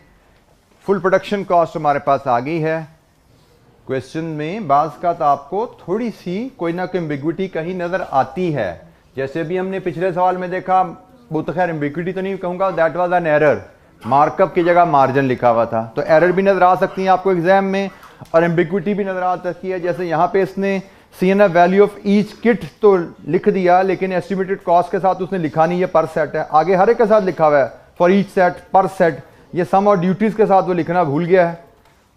Full production cost हमारे पास आ गई है. क्वेश्चन में बाज़ का तो आपको थोड़ी सी कोई ना कोई एम्बिग्विटी कहीं नज़र आती है, जैसे भी हमने पिछले सवाल में देखा. वो तो खैर एम्बिग्विटी तो नहीं कहूँगा, that was an error. Markup की जगह मार्जिन लिखा हुआ था, तो एरर भी नजर आ सकती है आपको एग्जाम में, और एम्बिग्विटी भी नजर आ सकती है. जैसे यहाँ पे इसने CNF value of each kit तो लिख दिया, लेकिन एस्टिमेटेड कॉस्ट के साथ उसने लिखा नहीं, ये पर सेट है. आगे हर एक के साथ लिखा हुआ है फॉर ईच सेट, पर सेट. ये सम और ड्यूटीज के साथ वो लिखना भूल गया है.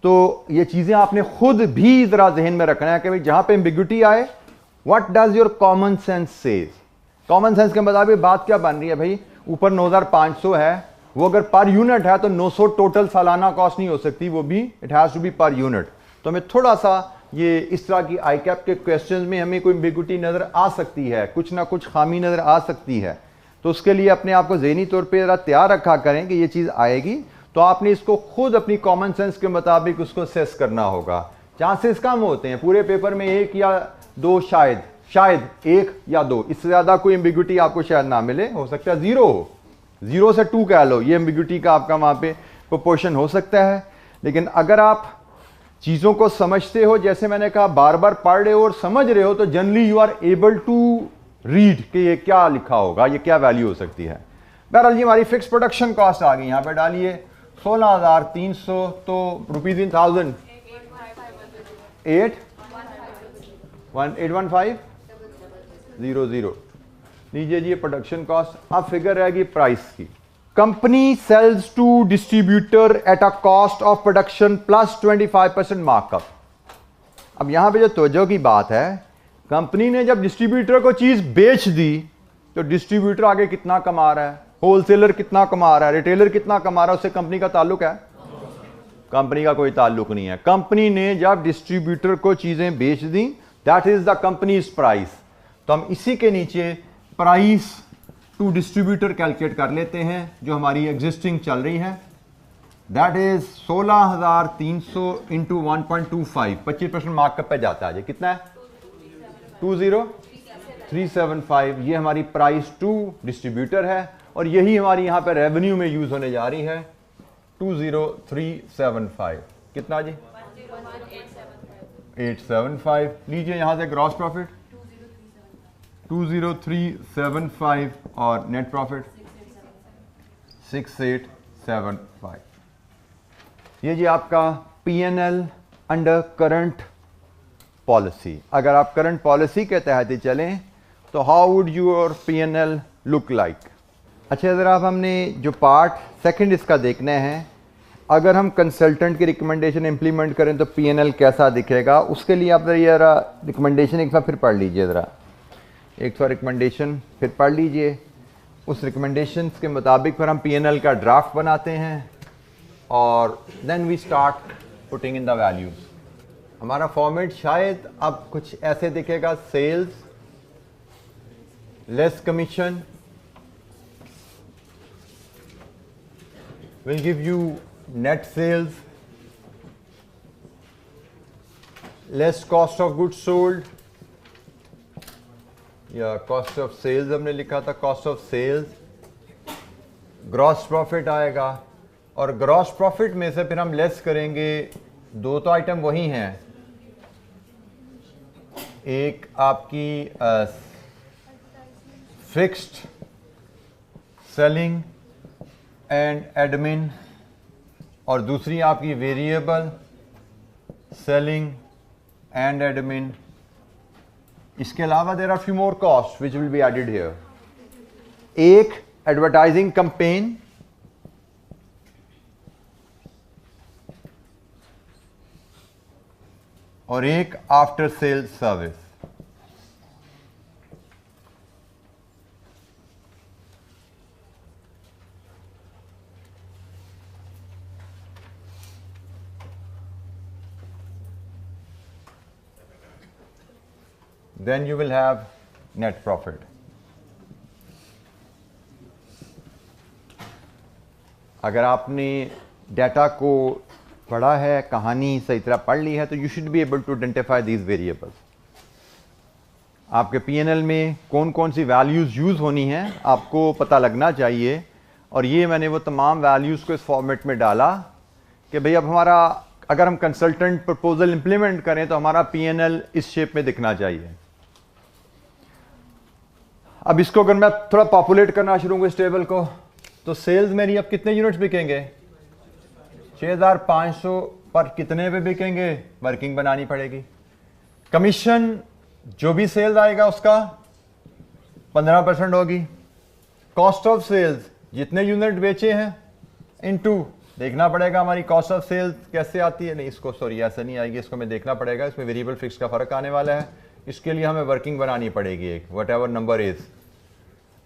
तो ये चीजें आपने खुद भी जरा जहन में रखना है कि भाई जहां पे एम्बिग्विटी आए, what does your common sense says. Common sense के मुताबिक बात क्या बन रही है भाई? ऊपर 9500 है, वो अगर पर यूनिट है तो 900 टोटल सालाना कॉस्ट नहीं हो सकती, वो भी it has to be per unit. तो हमें थोड़ा सा ये इस तरह की आई कैप के क्वेश्चंस में हमें कोई एम्बिग्विटी नजर आ सकती है, कुछ ना कुछ खामी नजर आ सकती है. तो उसके लिए अपने आप को ज़हनी तौर पे ज़रा तैयार रखा करें कि ये चीज़ आएगी. तो आपने इसको खुद अपनी कॉमन सेंस के मुताबिक उसको सेस करना होगा। चांसेस कम होते हैं पूरे पेपर में, एक या दो, शायद एक या दो, इससे ज़्यादा कोई एम्बिग्युटी आपको शायद ना मिले, हो सकता है 0 हो, 0 से 2 कह लो, ये एम्बिग्युटी का आपका वहाँ पे प्रोपोर्शन हो सकता है। लेकिन अगर आप चीज़ों को समझते हो, जैसे मैंने कहा बार बार पढ़ रहे हो और समझ रहे हो, तो generally you are able to read कि ये क्या लिखा होगा, ये क्या वैल्यू हो सकती है। बहरहाल जी हमारी फिक्स प्रोडक्शन कॉस्ट आ गई, यहाँ पे डालिए 16,300, तो रुपीज इन 1000 81500 लीजिए जी, ये प्रोडक्शन कॉस्ट। अब फिगर रहेगी प्राइस की। Company sells to distributor at a cost of production plus 25% markup. अब यहां पे जो तवज्जो की बात है, कंपनी ने जब डिस्ट्रीब्यूटर को चीज बेच दी तो डिस्ट्रीब्यूटर आगे कितना कमा रहा है, होलसेलर कितना कमा रहा है, रिटेलर कितना कमा रहा है, उससे कंपनी का ताल्लुक है? कंपनी का कोई ताल्लुक नहीं है। कंपनी ने जब डिस्ट्रीब्यूटर को चीजें बेच दी, that is the company's price. तो हम इसी के नीचे प्राइस टू डिस्ट्रीब्यूटर कैलकुलेट कर लेते हैं जो हमारी एग्जिस्टिंग चल रही है। दैट इज 16,300 इंटू 1.25, 25% मार्कअप पे जाता है। ये कितना है? 20375। ये हमारी प्राइस टू डिस्ट्रीब्यूटर है और यही हमारी यहां पे रेवेन्यू में यूज होने जा रही है। 20375 कितना जी? 875। लीजिए यहां से ग्रॉस प्रॉफिट 20375 और नेट प्रॉफिट 6875। ये जी आपका P&L अंडर करंट पॉलिसी। अगर आप करंट पॉलिसी के तहत ही चलें तो how would your P&L look like? अच्छा, ज़रा आप हमने जो पार्ट सेकंड इसका देखना है, अगर हम कंसल्टेंट की रिकमेंडेशन इंप्लीमेंट करें तो P&L कैसा दिखेगा, उसके लिए आप ज़रा रिकमेंडेशन एक बार फिर पढ़ लीजिए। ज़रा एक बार रिकमेंडेशन फिर पढ़ लीजिए। उस रिकमेंडेशन के मुताबिक फिर हम P&L का ड्राफ्ट बनाते हैं और then we start putting in the values. हमारा फॉर्मेट शायद अब कुछ ऐसे दिखेगा: sales less commission will give you net sales less cost of goods sold, या कॉस्ट ऑफ सेल्स हमने लिखा था, cost of sales, gross profit आएगा और ग्रॉस प्रॉफिट में से फिर हम लेस करेंगे। दो तो आइटम वही हैं, एक आपकी फिक्स्ड सेलिंग एंड एडमिन और दूसरी आपकी वेरिएबल सेलिंग एंड एडमिन। इसके अलावा there are few more cost which will be added here. एक एडवर्टाइजिंग कैंपेन, और एक after sale service. Then you will have net profit. अगर आपने डाटा को पढ़ा है, कहानी सही तरह पढ़ ली है, तो you should be able to identify these variables. आपके P&L में कौन कौन सी वैल्यूज़ यूज़ होनी हैं आपको पता लगना चाहिए। और ये मैंने वो तमाम वैल्यूज़ को इस फॉर्मेट में डाला कि भाई अब हमारा, अगर हम कंसल्टेंट प्रपोजल इंप्लीमेंट करें तो हमारा P&L इस शेप में दिखना चाहिए। अब इसको अगर मैं थोड़ा पॉपुलेट करना शुरू करूँ इस टेबल को, तो सेल्स मेरी अब कितने यूनिट्स बिकेंगे? 6500 पर कितने पे बिकेंगे? वर्किंग बनानी पड़ेगी। कमीशन जो भी सेल्स आएगा उसका 15% होगी। कॉस्ट ऑफ सेल्स जितने यूनिट बेचे हैं इनटू, देखना पड़ेगा हमारी कॉस्ट ऑफ सेल्स कैसे आती है। नहीं, इसको सॉरी ऐसे नहीं आएगी, इसको मैं देखना पड़ेगा, इसमें वेरिएबल फिक्स का फर्क आने वाला है। इसके लिए हमें वर्किंग बनानी पड़ेगी एक, what ever number is.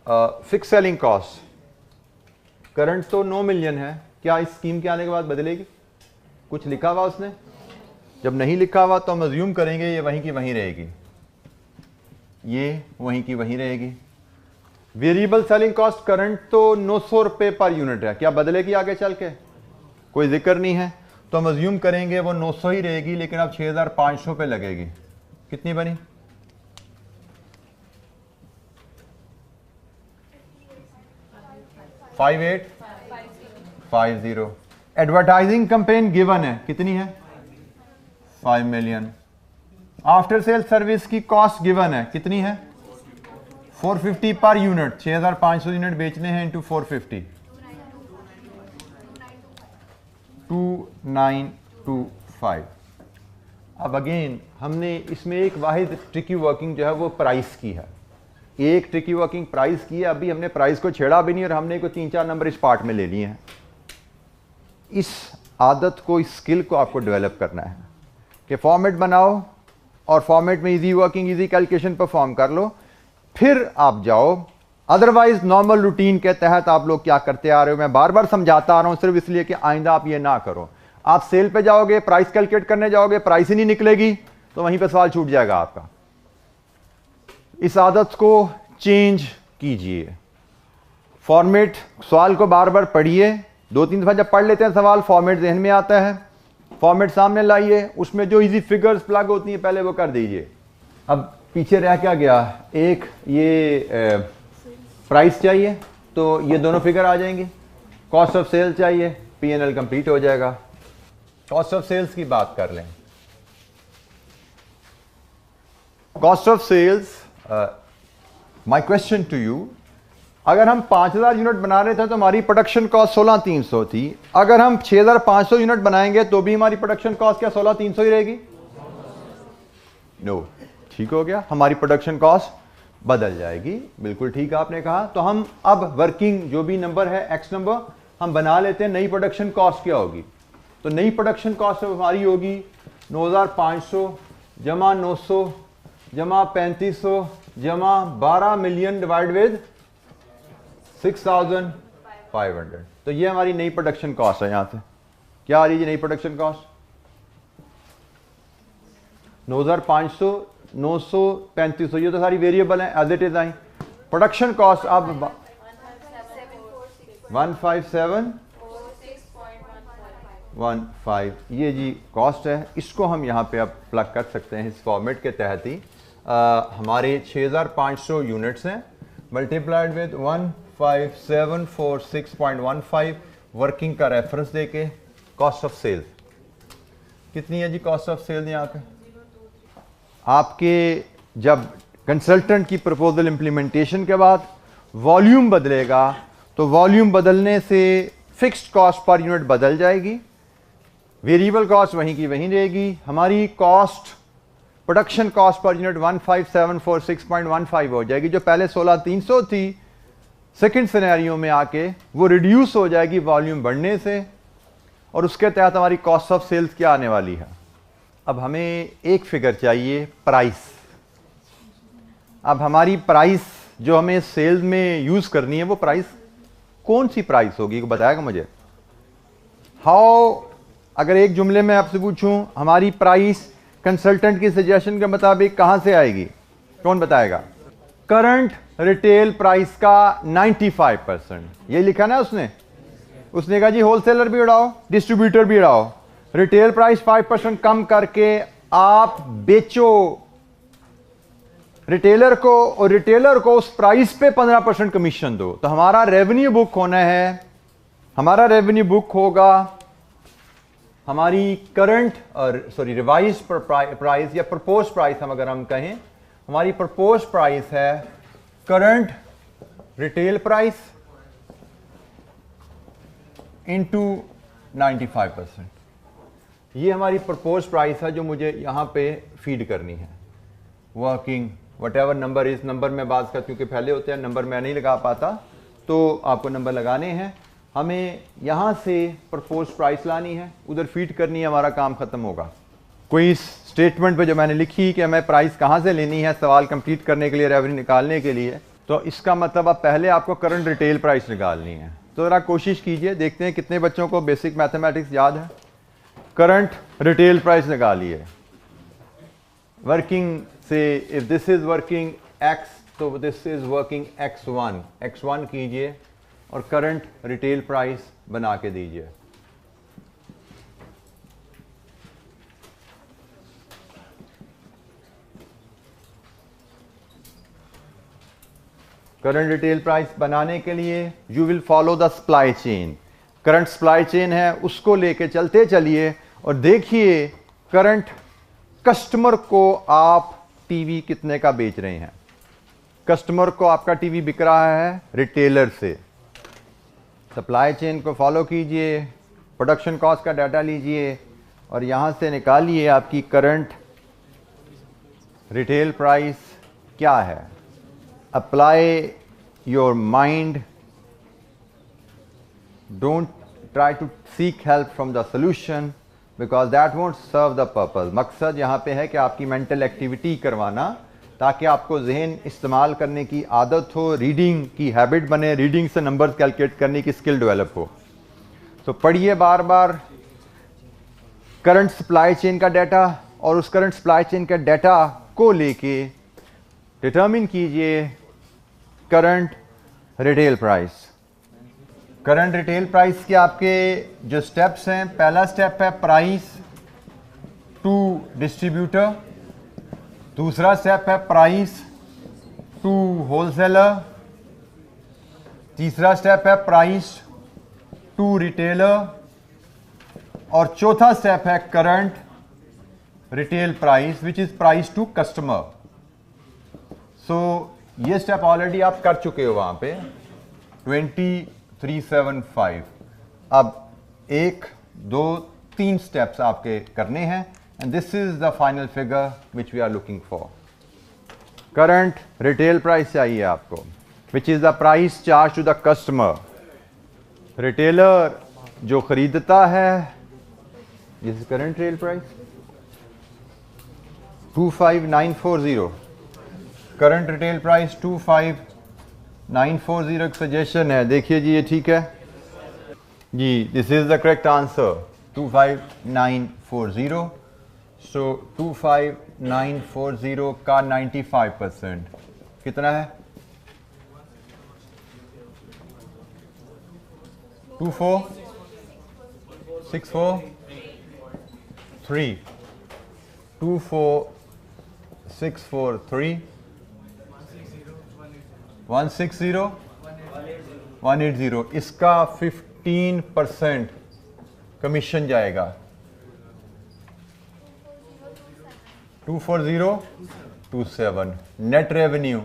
Fix selling cost current तो 9 मिलियन है, क्या इस स्कीम के आने के बाद बदलेगी? कुछ लिखा हुआ उसने? जब नहीं लिखा हुआ तो हम अज्यूम करेंगे ये वहीं की वहीं रहेगी, ये वहीं की वहीं रहेगी। वेरिएबल सेलिंग कॉस्ट करंट तो 900 रुपये पर यूनिट है, क्या बदलेगी आगे चल के? कोई जिक्र नहीं है, तो हम अज्यूम करेंगे वो 900 ही रहेगी, लेकिन अब 6500 पे लगेगी। कितनी बनी? 5850। एडवर्टाइजिंग कैंपेन गिवन है, कितनी है? 5 मिलियन। आफ्टर सेल सर्विस की कॉस्ट गिवन है, कितनी है? 450 पर यूनिट। 6500 यूनिट बेचने हैं इंटू 450, 2925। अब अगेन हमने इसमें एक वाहिद ट्रिकी वर्किंग जो है वो प्राइस की है। एक ट्रिकी वर्किंग प्राइस की है। अभी हमने प्राइस को छेड़ा भी नहीं और हमने को 3-4 नंबर इस पार्ट में ले लिए हैं। इस आदत को, इस स्किल को आपको डेवलप करना है कि फॉर्मेट बनाओ और फॉर्मेट में easy working, easy calculation perform कर लो, फिर आप जाओ। अदरवाइज नॉर्मल रूटीन के तहत आप लोग क्या करते आ रहे हो, मैं बार बार समझाता आ रहा हूं सिर्फ इसलिए कि आइंदा आप ये ना करो। आप सेल पे जाओगे, प्राइस कैलकुलेट करने जाओगे, प्राइस ही नहीं निकलेगी, तो वहीं पे सवाल छूट जाएगा आपका। इस आदत को चेंज कीजिए। फॉर्मेट, सवाल को बार बार पढ़िए, 2-3 दफा जब पढ़ लेते हैं सवाल, फॉर्मेट जहन में आता है, फॉर्मेट सामने लाइए, उसमें जो इजी फिगर्स प्लग होती हैं पहले वो कर दीजिए। अब पीछे रह क्या गया, एक ये प्राइस चाहिए, तो ये दोनों फिगर आ जाएंगी। कॉस्ट ऑफ सेल चाहिए, P&L कंप्लीट हो जाएगा। कॉस्ट ऑफ सेल्स की बात कर लें। Cost of sales, my question to you, अगर हम 5000 यूनिट बना रहे थे तो हमारी प्रोडक्शन कॉस्ट 16300 थी। अगर हम 6500 यूनिट बनाएंगे तो भी हमारी प्रोडक्शन कॉस्ट क्या 16300 ही रहेगी? नो, ठीक हो गया, हमारी प्रोडक्शन कॉस्ट बदल जाएगी। बिल्कुल ठीक आपने कहा। तो हम अब वर्किंग जो भी नंबर है, एक्स नंबर, हम बना लेते हैं। नई प्रोडक्शन कॉस्ट क्या होगी? तो नई प्रोडक्शन कॉस्ट हमारी होगी 9500 जमा 900 जमा 3500 जमा 12 मिलियन डिवाइड विद 6500। तो ये हमारी नई प्रोडक्शन कॉस्ट है। यहां से क्या आ रही है नई प्रोडक्शन कॉस्ट? 9500 900 3500, ये तो सारी वेरिएबल है, as it is I. Production cost अब 15715, ये जी कॉस्ट है। इसको हम यहाँ पे अब प्लग कर सकते हैं इस फॉर्मेट के तहत ही। हमारे 6500 यूनिट्स हैं, मल्टीप्लाइड विद 15746.15, वर्किंग का रेफरेंस देके कॉस्ट ऑफ सेल कितनी है जी? कॉस्ट ऑफ सेल यहाँ पे आपके जब कंसल्टेंट की प्रपोजल इंप्लीमेंटेशन के बाद वॉल्यूम बदलेगा, तो वॉल्यूम बदलने से फिक्स्ड कॉस्ट पर यूनिट बदल जाएगी, वेरिएबल कॉस्ट वहीं की वहीं रहेगी। हमारी cost, production cost per unit 15746.15 हो जाएगी, जो पहले 16300 थी। सेकंड सिनेरियो में आके वो रिड्यूस हो जाएगी वॉल्यूम बढ़ने से, और उसके तहत हमारी कॉस्ट ऑफ सेल्स क्या आने वाली है? अब हमें एक फिगर चाहिए, प्राइस। अब हमारी प्राइस जो हमें सेल्स में यूज करनी है, वो प्राइस कौन सी प्राइस होगी, बताएगा मुझे? हाउ, अगर एक जुमले में आपसे पूछूं हमारी प्राइस कंसल्टेंट की सजेशन के मुताबिक कहां से आएगी, कौन बताएगा? करंट रिटेल प्राइस का 95%, ये लिखा ना उसने कहा जी होलसेलर भी उड़ाओ, डिस्ट्रीब्यूटर भी उड़ाओ, रिटेल प्राइस 5% कम करके आप बेचो रिटेलर को, और रिटेलर को उस प्राइस पे 15% कमीशन दो। तो हमारा रेवेन्यू बुक होना है, हमारा रेवेन्यू बुक होगा हमारी करंट और रिवाइज प्राइस या प्रपोज प्राइस, हम अगर हम कहें हमारी प्रपोज प्राइस है करंट रिटेल प्राइस इनटू 95%। ये हमारी प्रपोज प्राइस है जो मुझे यहां पे फीड करनी है। वर्किंग वट एवर नंबर इस नंबर में बात कर, क्योंकि पहले होते हैं नंबर मैं नहीं लगा पाता, तो आपको नंबर लगाने हैं। हमें यहां से प्रपोज प्राइस लानी है, उधर फीड करनी है, हमारा काम खत्म होगा। कोई इस स्टेटमेंट पे जो मैंने लिखी कि हमें प्राइस कहां से लेनी है सवाल कंप्लीट करने के लिए, रेवेन्यू निकालने के लिए, तो इसका मतलब अब पहले आपको करंट रिटेल प्राइस निकालनी है। तो जरा कोशिश कीजिए, देखते हैं कितने बच्चों को बेसिक मैथमेटिक्स याद है। करंट रिटेल प्राइस निकालिए। वर्किंग से if this is working x, तो दिस इज वर्किंग x1 कीजिए और करंट रिटेल प्राइस बना के दीजिए। करंट रिटेल प्राइस बनाने के लिए you will follow the supply chain. Current supply chain है उसको लेके चलते चलिए और देखिए करंट कस्टमर को आप टीवी कितने का बेच रहे हैं। कस्टमर को आपका टीवी बिक रहा है रिटेलर से। सप्लाई चेन को फॉलो कीजिए, प्रोडक्शन कॉस्ट का डाटा लीजिए और यहां से निकालिए आपकी करंट रिटेल प्राइस क्या है। Apply your mind, don't try to seek help from the solution because that won't serve the purpose. मकसद यहाँ पे है कि आपकी मेंटल एक्टिविटी करवाना ताकि आपको जहन इस्तेमाल करने की आदत हो, रीडिंग की हैबिट बने, रीडिंग से नंबर्स कैलकुलेट करने की स्किल डेवलप हो। तो पढ़िए बार बार करंट सप्लाई चेन का डाटा और उस करंट सप्लाई चेन का डाटा को लेके डिटरमिन कीजिए current retail price. Current retail price के आपके जो स्टेप्स हैं, पहला स्टेप है प्राइस टू डिस्ट्रीब्यूटर, दूसरा स्टेप है प्राइस टू होलसेलर, तीसरा स्टेप है प्राइस टू रिटेलर और चौथा स्टेप है current retail price which is price to customer. So ये स्टेप ऑलरेडी आप कर चुके हो वहां पे 2375। अब 1 2 3 स्टेप्स आपके करने हैं and this is the final figure which we are looking for. Current retail price चाहिए आपको which is the price charge to the customer. Retailer जो खरीदता है, this is current retail price 25940। Current retail price 25940 एक suggestion है, देखिए जी ये ठीक है जी, this is the correct answer 25940। So 25940 का 95% कितना है? 24643 24643 160 180। इसका 15% कमीशन जाएगा। 24027 net revenue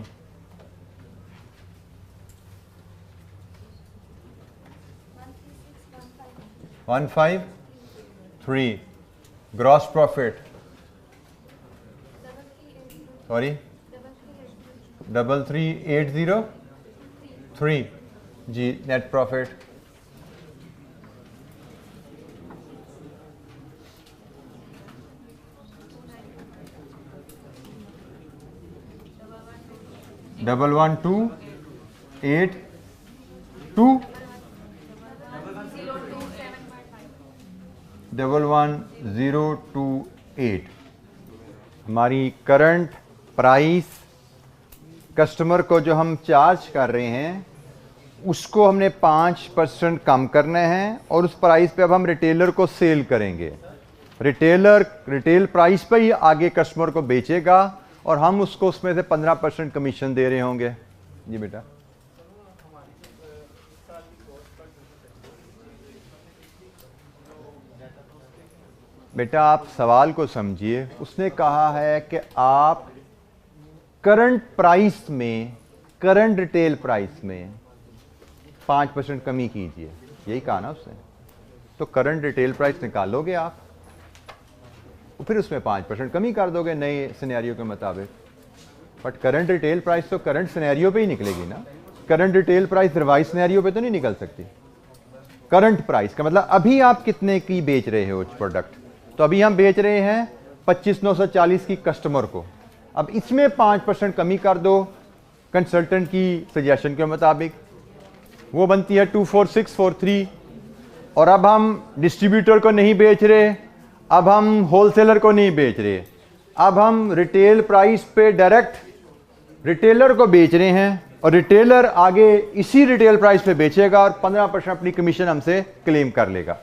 153। Gross profit sorry 33803 जी। Net profit 11282 11028। हमारी करंट प्राइस कस्टमर को जो हम चार्ज कर रहे हैं उसको हमने 5% कम करना है और उस प्राइस पे अब हम रिटेलर को सेल करेंगे। रिटेलर रिटेल प्राइस पे ही आगे कस्टमर को बेचेगा और हम उसको उसमें से 15% कमीशन दे रहे होंगे। जी बेटा बेटा आप सवाल को समझिए। उसने कहा है कि आप करंट प्राइस में, करंट रिटेल प्राइस में 5% कमी कीजिए, यही कहा ना उसने। तो करंट रिटेल प्राइस निकालोगे आप और फिर उसमें 5% कमी कर दोगे नए सिनेरियो के मुताबिक। बट करंट रिटेल प्राइस तो करंट सिनेरियो पे ही निकलेगी ना। Current retail price revise scenario पे तो नहीं निकल सकती। करंट प्राइस का मतलब अभी आप कितने की बेच रहे हो प्रोडक्ट। तो अभी हम बेच रहे हैं 25,940 की कस्टमर को। अब इसमें 5% कमी कर दो कंसल्टेंट की सजेशन के मुताबिक, वो बनती है 24643। और अब हम डिस्ट्रीब्यूटर को नहीं बेच रहे, अब हम होलसेलर को नहीं बेच रहे, अब हम रिटेल प्राइस पे डायरेक्ट रिटेलर को बेच रहे हैं और रिटेलर आगे इसी रिटेल प्राइस पे बेचेगा और 15% अपनी कमीशन हमसे क्लेम कर लेगा।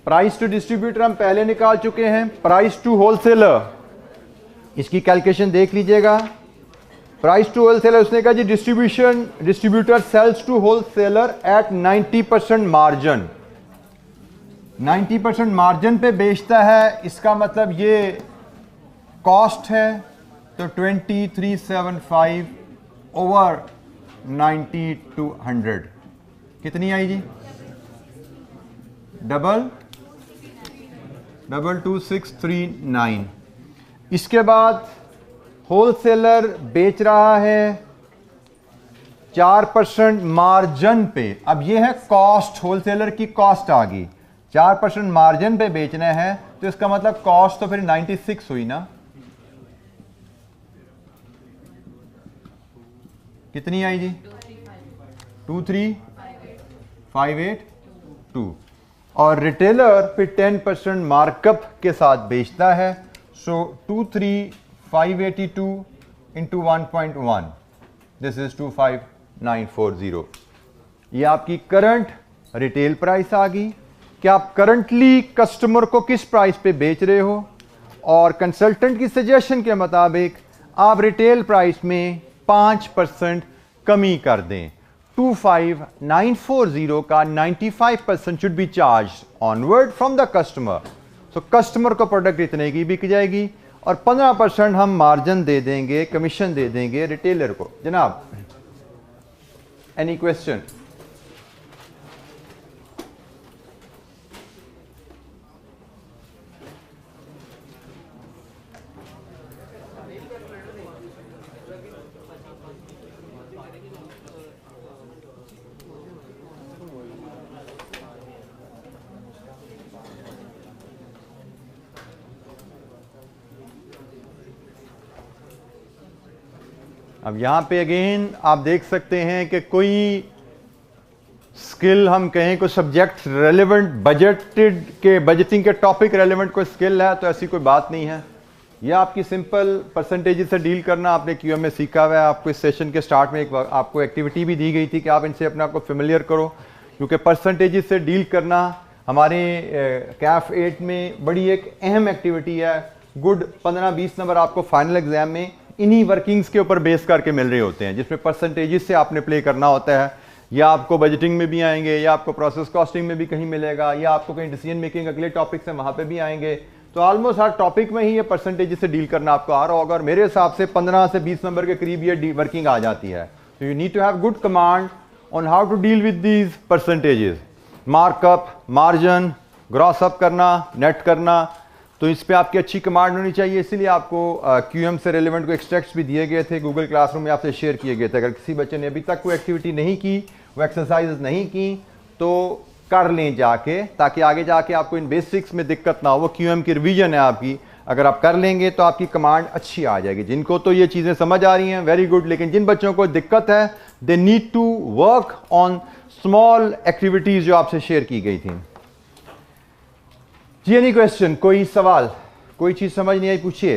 प्राइस टू डिस्ट्रीब्यूटर हम पहले निकाल चुके हैं। प्राइस टू होलसेलर इसकी कैलकुलेशन देख लीजिएगा। प्राइस टू होलसेलर, उसने कहा जी distributor sales to wholesaler at 90% margin, 90% margin पे बेचता है। इसका मतलब ये कॉस्ट है, तो 2375 ओवर 90 to 100 कितनी आई जी? 2639। इसके बाद होलसेलर बेच रहा है 4% मार्जिन पे। अब ये है कॉस्ट, होलसेलर की कॉस्ट आ गई, 4% मार्जिन पे बेचना है, तो इसका मतलब कॉस्ट तो फिर 96 हुई ना। कितनी आई जी? 23582। और रिटेलर फिर 10% मार्कअप के साथ बेचता है, सो 23582 इंटू 1.1, दिस इज 25940। ये आपकी करंट रिटेल प्राइस आ गई कि आप करंटली कस्टमर को किस प्राइस पे बेच रहे हो, और कंसल्टेंट की सजेशन के मुताबिक आप रिटेल प्राइस में 5% कमी कर दें। 25940 का 95% should be charge onward from the customer. So customer को प्रोडक्ट इतने की बिक जाएगी और 15% हम मार्जिन दे देंगे, कमीशन दे देंगे रिटेलर को। जनाब, एनी क्वेश्चन? अब यहां पे अगेन आप देख सकते हैं कि कोई स्किल हम कहें, कोई सब्जेक्ट रेलेवेंट बजटेड के बजटिंग के टॉपिक रेलेवेंट कोई स्किल है, तो ऐसी कोई बात नहीं है। यह आपकी सिंपल परसेंटेज से डील करना आपने क्यूएम में सीखा हुआ है। आपको इस सेशन के स्टार्ट में एक आपको एक्टिविटी भी दी गई थी कि आप इनसे अपने आप को फेमिलियर करो, क्योंकि परसेंटेज से डील करना हमारे कैफ 8 में बड़ी एक अहम एक्टिविटी है। गुड 15-20 नंबर आपको फाइनल एग्जाम में इन्हीं वर्किंग्स के ऊपर बेस करके मिल रहे होते हैं, जिसमें परसेंटेजेस से आपने प्ले करना होता है। या आपको बजटिंग में भी आएंगे, या आपको प्रोसेस कॉस्टिंग में भी कहीं मिलेगा, या आपको कहीं डिसीजन मेकिंग अगले टॉपिक से वहां पे भी आएंगे। तो ऑलमोस्ट हर टॉपिक में ही ये परसेंटेजेस से डील करना आपको आ रहा होगा, और मेरे हिसाब से 15 से 20 नंबर के करीब ये वर्किंग आ जाती है। तो you need to have good command on how to deal with these percentages, markup, margin, gross up करना, नेट करना। तो इस पे आपकी अच्छी कमांड होनी चाहिए। इसीलिए आपको क्यूएम से रेलेवेंट को एक्सट्रैक्ट्स भी दिए गए थे, गूगल क्लासरूम में आपसे शेयर किए गए थे। अगर किसी बच्चे ने अभी तक कोई एक्टिविटी नहीं की, वो एक्सरसाइज नहीं की, तो कर लें जाके, ताकि आगे जाके आपको इन बेसिक्स में दिक्कत ना हो। वो क्यूएम की रिवीजन है आपकी, अगर आप कर लेंगे तो आपकी कमांड अच्छी आ जाएगी। जिनको तो ये चीज़ें समझ आ रही हैं, वेरी गुड, लेकिन जिन बच्चों को दिक्कत है, they need to work on small activities जो आपसे शेयर की गई थी। जी, एनी क्वेश्चन? कोई सवाल, कोई चीज समझ नहीं आई, पूछिए।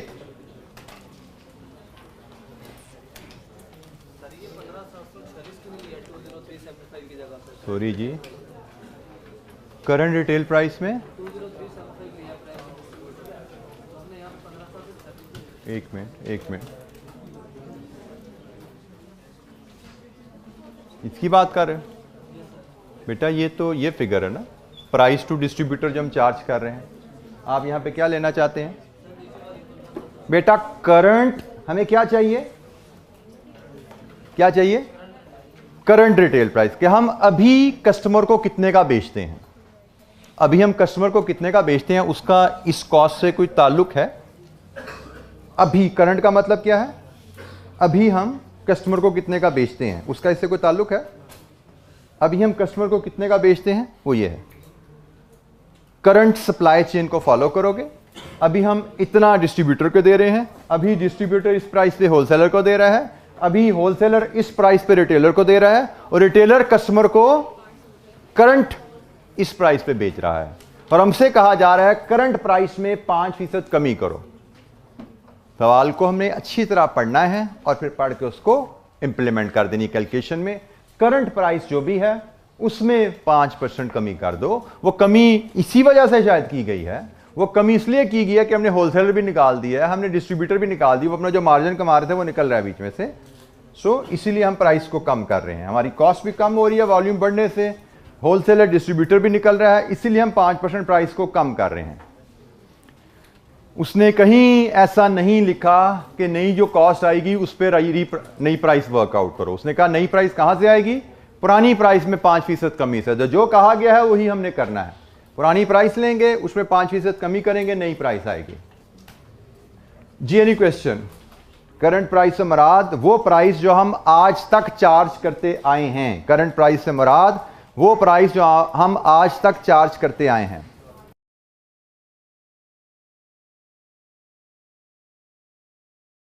सॉरी जी, करंट रिटेल प्राइस में एक मिनट इसकी बात कर रहे हो बेटा? ये तो ये फिगर है ना, प्राइस टू डिस्ट्रीब्यूटर जो हम चार्ज कर रहे हैं। आप यहां पे क्या लेना चाहते हैं बेटा? करंट, हमें क्या चाहिए? क्या चाहिए? करंट रिटेल प्राइस, कि हम अभी कस्टमर को कितने का बेचते हैं। अभी हम कस्टमर को कितने का बेचते हैं, उसका इस कॉस्ट से कोई ताल्लुक है? अभी करंट का मतलब क्या है? अभी हम कस्टमर को कितने का बेचते हैं, उसका इससे कोई ताल्लुक है? अभी हम कस्टमर को कितने का बेचते हैं, वो ये है। करंट सप्लाई चेन को फॉलो करोगे, अभी हम इतना डिस्ट्रीब्यूटर को दे रहे हैं, अभी डिस्ट्रीब्यूटर इस प्राइस पे होलसेलर को दे रहा है, अभी होलसेलर इस प्राइस पे रिटेलर को दे रहा है, और रिटेलर कस्टमर को करंट इस प्राइस पे बेच रहा है। और हमसे कहा जा रहा है करंट प्राइस में 5% कमी करो। सवाल को हमने अच्छी तरह पढ़ना है और फिर पढ़ के उसको इंप्लीमेंट कर देनी कैलकुलेशन में। करंट प्राइस जो भी है उसमें 5% कमी कर दो। वो कमी इसी वजह से शायद की गई है, वो कमी इसलिए की गई है कि हमने होलसेलर भी निकाल दिया है, हमने डिस्ट्रीब्यूटर भी निकाल दी, वो अपना जो मार्जिन कमा रहे थे वो निकल रहा है बीच में से। सो इसीलिए हम प्राइस को कम कर रहे हैं, हमारी कॉस्ट भी कम हो रही है वॉल्यूम बढ़ने से, होलसेलर डिस्ट्रीब्यूटर भी निकल रहा है, इसीलिए हम 5% प्राइस को कम कर रहे हैं। उसने कहीं ऐसा नहीं लिखा कि नई जो कॉस्ट आएगी उस पर नई प्राइस वर्कआउट करो। उसने कहा नई प्राइस कहां से आएगी? पुरानी प्राइस में 5% कमी से। जो कहा गया है वही हमने करना है। पुरानी प्राइस लेंगे, उसमें 5% कमी करेंगे, नई प्राइस आएगी। जी एनी क्वेश्चन? करंट प्राइस से मुराद वो प्राइस जो हम आज तक चार्ज करते आए हैं। करंट प्राइस से मुराद वो प्राइस जो हम आज तक चार्ज करते आए हैं।